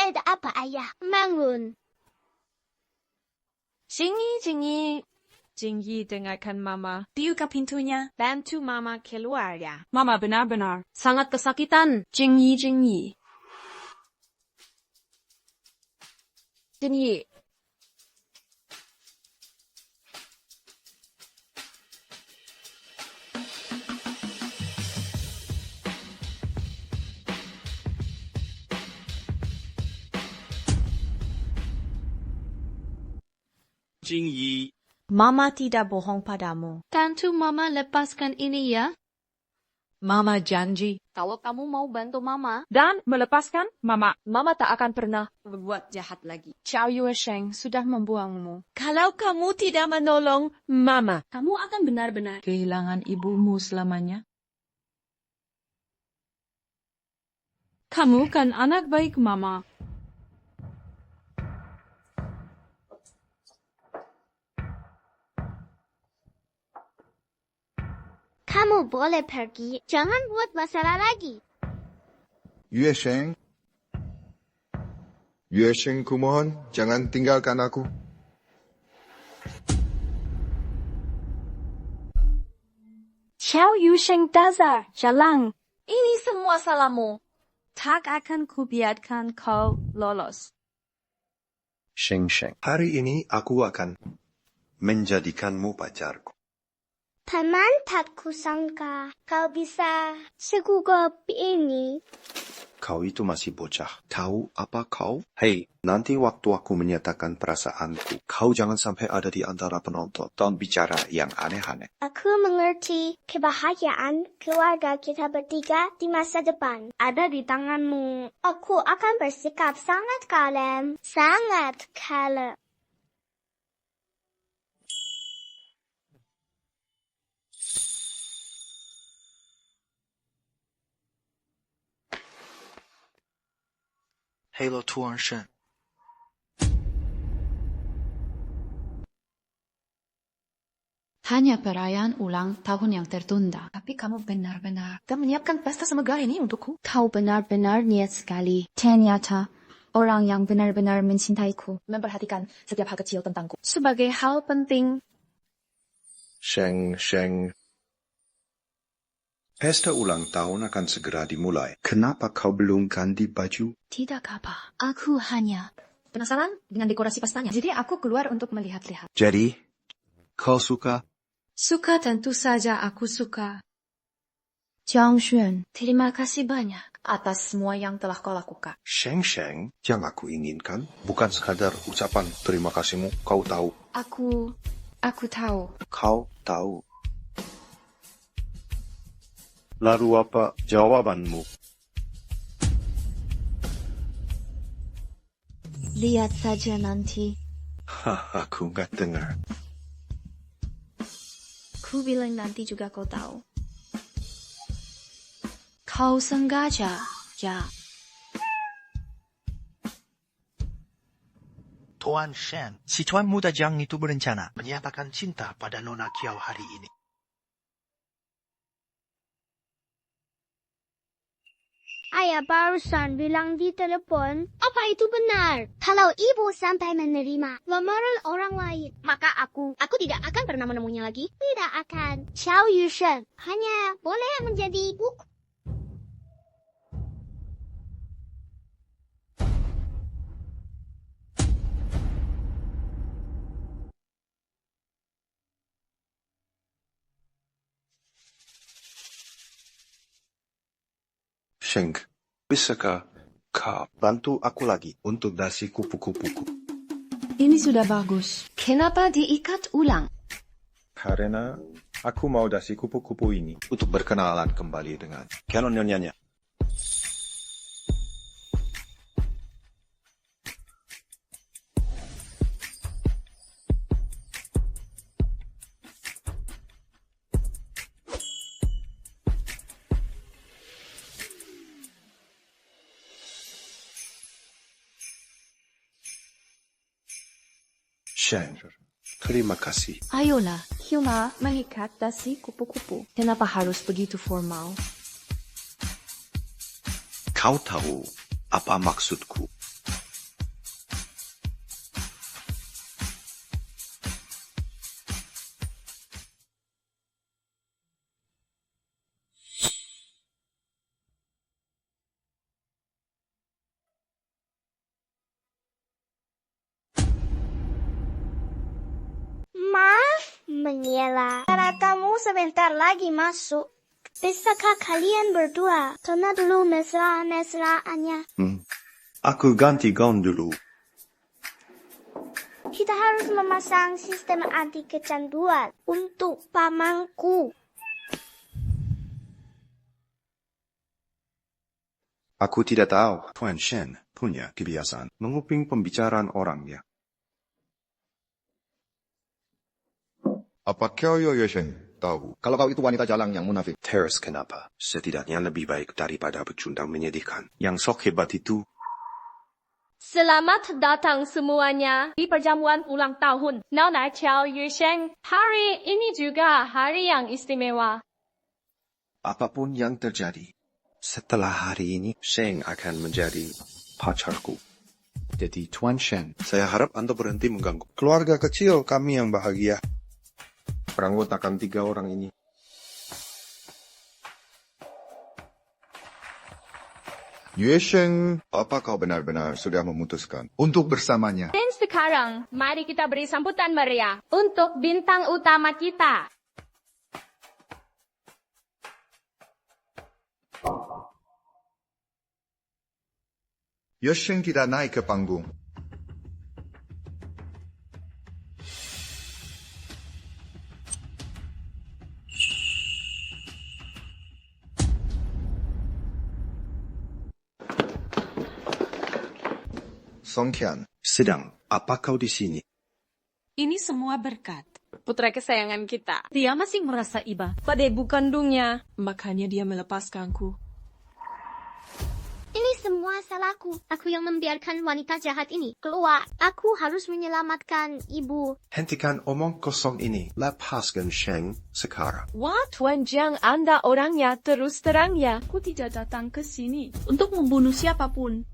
Ada apa ayah? Bangun. Jingyi, dengarkan Mama. Buka pintunya. Bantu Mama keluar ya. Mama benar-benar sangat kesakitan. Jingyi. Jingyi. Jingyi. Mama tidak bohong padamu. Bantu Mama lepaskan ini ya. Mama janji. Kalau kamu mau bantu Mama. Dan melepaskan Mama. Mama tak akan pernah berbuat jahat lagi. Qiao Yusheng sudah membuangmu. Kalau kamu tidak menolong Mama, Kamu akan benar-benar kehilangan ibumu selamanya. Kamu kan anak baik Mama. Kamu boleh pergi. Jangan buat masalah lagi. Yusheng, kumohon, jangan tinggalkan aku. Qiao Yusheng dasar, jalang. Ini semua salahmu. Tak akan kubiarkan kau lolos. Sheng, hari ini aku akan menjadikanmu pacarku. Paman, tak kusangka kau bisa segugup ini. Kau itu masih bocah. Tahu apa kau? Hei, nanti waktu aku menyatakan perasaanku, kau jangan sampai ada di antara penonton dan bicara yang aneh-aneh. Aku mengerti kebahagiaan keluarga kita bertiga di masa depan. Ada di tanganmu. Aku akan bersikap sangat kalem. Sangat kalem. Halo Tuan Shen. Hanya perayaan ulang tahun yang tertunda. Tapi kamu benar-benar menyiapkan pesta semegah ini untukku. Kau benar-benar niat sekali. Ternyata orang yang benar-benar mencintaiku memperhatikan setiap hal kecil tentangku. Sebagai hal penting. Sheng. Pesta ulang tahun akan segera dimulai. Kenapa kau belum ganti baju? Tidak apa. Aku hanya penasaran dengan dekorasi pestanya. Jadi aku keluar untuk melihat-lihat. Jadi, kau suka? Suka, tentu saja aku suka. Jiang Xuan, terima kasih banyak atas semua yang telah kau lakukan. Sheng, yang aku inginkan bukan sekadar ucapan terima kasihmu. Kau tahu. Aku tahu. Kau tahu. Lalu apa jawabanmu? Lihat saja nanti. Aku nggak dengar. Ku bilang nanti juga kau tahu. Kau sengaja, ya. Tuan Shen, si Tuan Muda Jiang itu berencana menyatakan cinta pada Nona Qiao hari ini. Ayah barusan bilang di telepon. Apa itu benar? Kalau ibu sampai menerima lamaran orang lain, maka aku tidak akan pernah menemuinya lagi. Tidak akan. Xiao Yusheng hanya boleh menjadi buku. Sheng, bisakah kau bantu aku lagi untuk dasi kupu-kupuku? Ini sudah bagus. Kenapa diikat ulang? Karena aku mau dasi kupu-kupu ini untuk berkenalan kembali dengan calon nyonyanya. Sheng, terima kasih. Ayolah. Hilma mengikat dasi kupu-kupu. Kenapa harus begitu formal? Kau tahu apa maksudku? Maaf, mengira. Karena kamu sebentar lagi masuk. Bisakah kalian berdua tona dulu mesra-mesraannya? Aku ganti gaun dulu. Kita harus memasang sistem anti kecanduan untuk pamanku. Aku tidak tahu Tuan Shen punya kebiasaan menguping pembicaraan orangnya. Apa kau Yusheng tahu kalau kau itu wanita jalang yang munafik? Terus kenapa? Setidaknya lebih baik daripada pecundang menyedihkan. Yang sok hebat itu. Selamat datang semuanya di perjamuan ulang tahun Nona Xiao Yusheng. Hari ini juga hari yang istimewa. Apapun yang terjadi, setelah hari ini, Sheng akan menjadi pacarku. Jadi Tuan Shen, Saya harap Anda berhenti mengganggu keluarga kecil kami yang bahagia. Peranggotakan 3 orang ini. Yusheng, apa kau benar-benar sudah memutuskan untuk bersamanya? Dan sekarang, mari kita beri sambutan meriah untuk bintang utama kita. Yusheng tidak naik ke panggung. Song Qian, Sedang, apa kau di sini? Ini semua berkat. Putra kesayangan kita. Dia masih merasa iba. Pada ibu kandungnya. Makanya dia melepaskanku. Ini semua salahku. Aku yang membiarkan wanita jahat ini keluar. Aku harus menyelamatkan ibu. Hentikan omong kosong ini. Lepaskan Sheng sekarang. Wah, Tuan Jiang, Anda orangnya terus terang ya. Aku tidak datang ke sini untuk membunuh siapapun.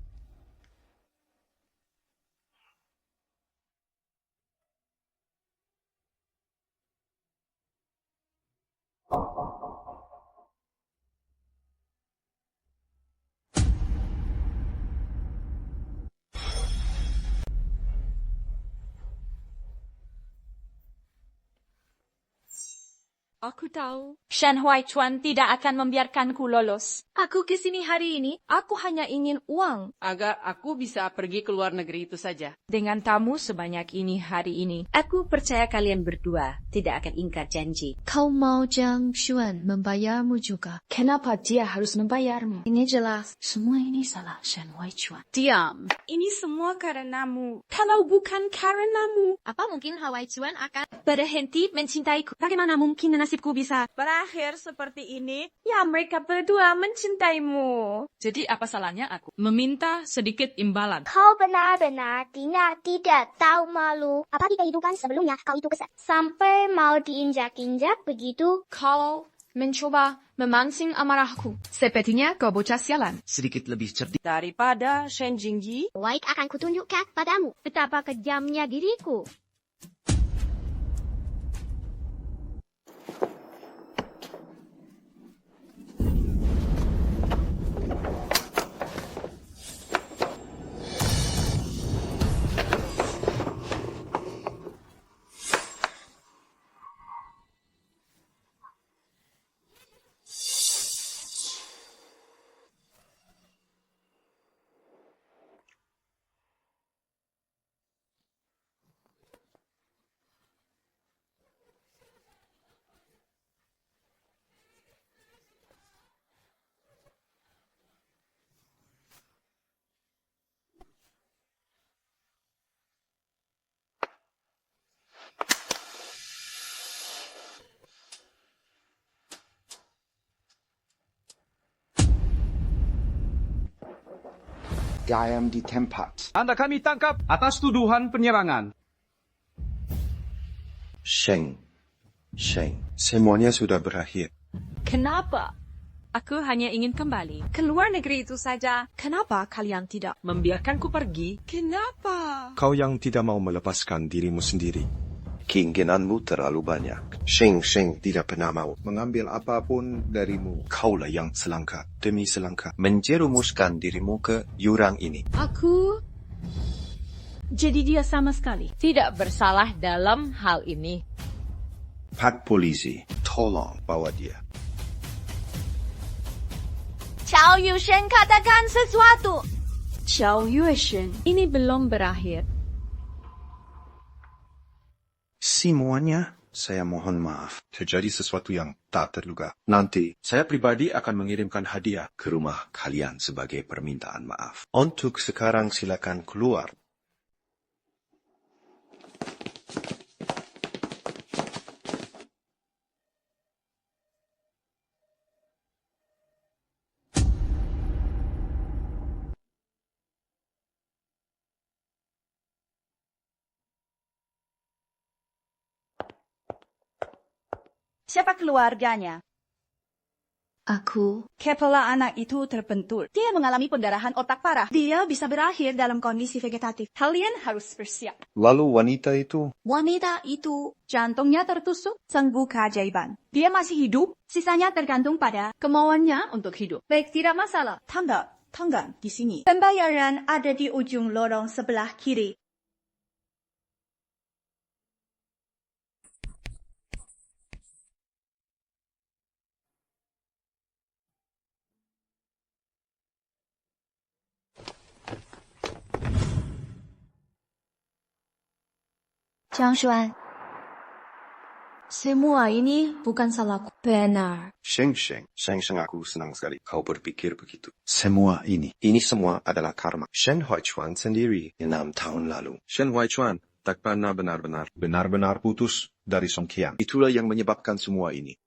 Aku tahu. Shen Huaichuan tidak akan membiarkanku lolos. Aku ke sini hari ini, aku hanya ingin uang. Agar aku bisa pergi ke luar negeri itu saja. Dengan tamu sebanyak ini hari ini, Aku percaya kalian berdua tidak akan ingkar janji. Kau mau Jiang Xuan membayarmu juga. kenapa dia harus membayarmu? Ini jelas. Semua ini salah Shen Huaichuan. Diam. Ini semua karenamu. Kalau bukan karenamu. Apa mungkin Hawaii Chuan akan Berhenti mencintaiku. Bagaimana mungkin nasibku bisa Berakhir seperti ini. Ya, mereka berdua mencintaimu. Jadi apa salahnya aku meminta sedikit imbalan? kau benar-benar tidak tahu malu. Apa di kehidupan sebelumnya kau itu kesat sampai mau diinjak-injak begitu? Kalau mencoba memancing amarahku. Sepertinya kau bocah sialan. Sedikit lebih cerdik Daripada Shen Jingyi, Baik, akan kutunjukkan padamu betapa kejamnya diriku. Ayam di tempat. Anda kami tangkap atas tuduhan penyerangan. Sheng, semuanya sudah berakhir. kenapa? Aku hanya ingin kembali. Keluar negeri itu saja. Kenapa kalian tidak membiarkanku pergi? Kenapa? Kau yang tidak mau melepaskan dirimu sendiri. Keinginanmu terlalu banyak. Sheng tidak pernah mau mengambil apapun darimu. Kaulah yang selangkah demi selangkah menjerumuskan dirimu ke jurang ini. Aku jadi dia sama sekali tidak bersalah dalam hal ini. Pak polisi, tolong bawa dia. Qiao Yushen katakan sesuatu. Qiao Yushen, ini belum berakhir. Semuanya, saya mohon maaf. Terjadi sesuatu yang tak terduga. Nanti, saya pribadi akan mengirimkan hadiah ke rumah kalian sebagai permintaan maaf. Untuk sekarang silakan keluar. Siapa keluarganya? Aku. Kepala anak itu terbentur. Dia mengalami pendarahan otak parah. Dia bisa berakhir dalam kondisi vegetatif. Kalian harus bersiap. Lalu wanita itu? Wanita itu jantungnya tertusuk, sembuh keajaiban. Dia masih hidup, sisanya tergantung pada kemauannya untuk hidup. Baik, tidak masalah. Tanda tangan di sini. Pembayaran ada di ujung lorong sebelah kiri. Jiang Xuan, semua ini bukan salahku. Benar. Sheng, aku senang sekali kau berpikir begitu. Semua ini semua adalah karma. Shen Huaichuan sendiri 6 tahun lalu. Shen Huaichuan tak pernah benar-benar putus dari Song Qian. Itulah yang menyebabkan semua ini.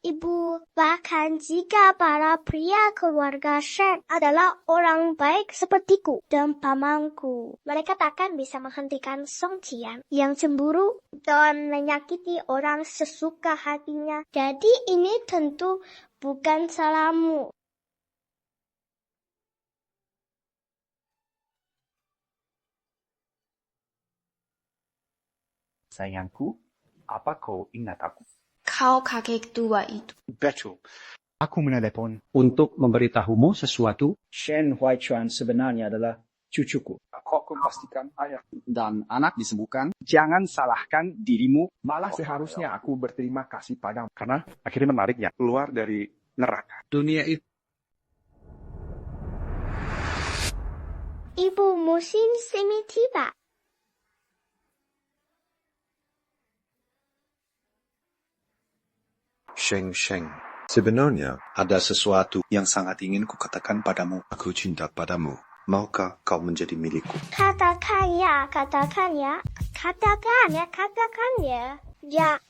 Ibu, bahkan jika para pria keluarga Shen adalah orang baik sepertiku dan pamanku, mereka takkan bisa menghentikan Song Qian yang cemburu dan menyakiti orang sesuka hatinya. Jadi ini tentu bukan salahmu. Sayangku, apa kau ingat aku? Kau kakek tua itu. Betul. Aku menelepon untuk memberitahumu sesuatu. Shen Huaichuan sebenarnya adalah cucuku. Kau pastikan ayah dan anak disembuhkan. Jangan salahkan dirimu. Malah seharusnya aku berterima kasih padamu. Karena akhirnya menariknya keluar dari neraka. Dunia itu. Ibu, musim semi tiba. Sheng, sebenarnya ada sesuatu yang sangat ingin kukatakan padamu. Aku cinta padamu. Maukah kau menjadi milikku? Katakan ya. Ya.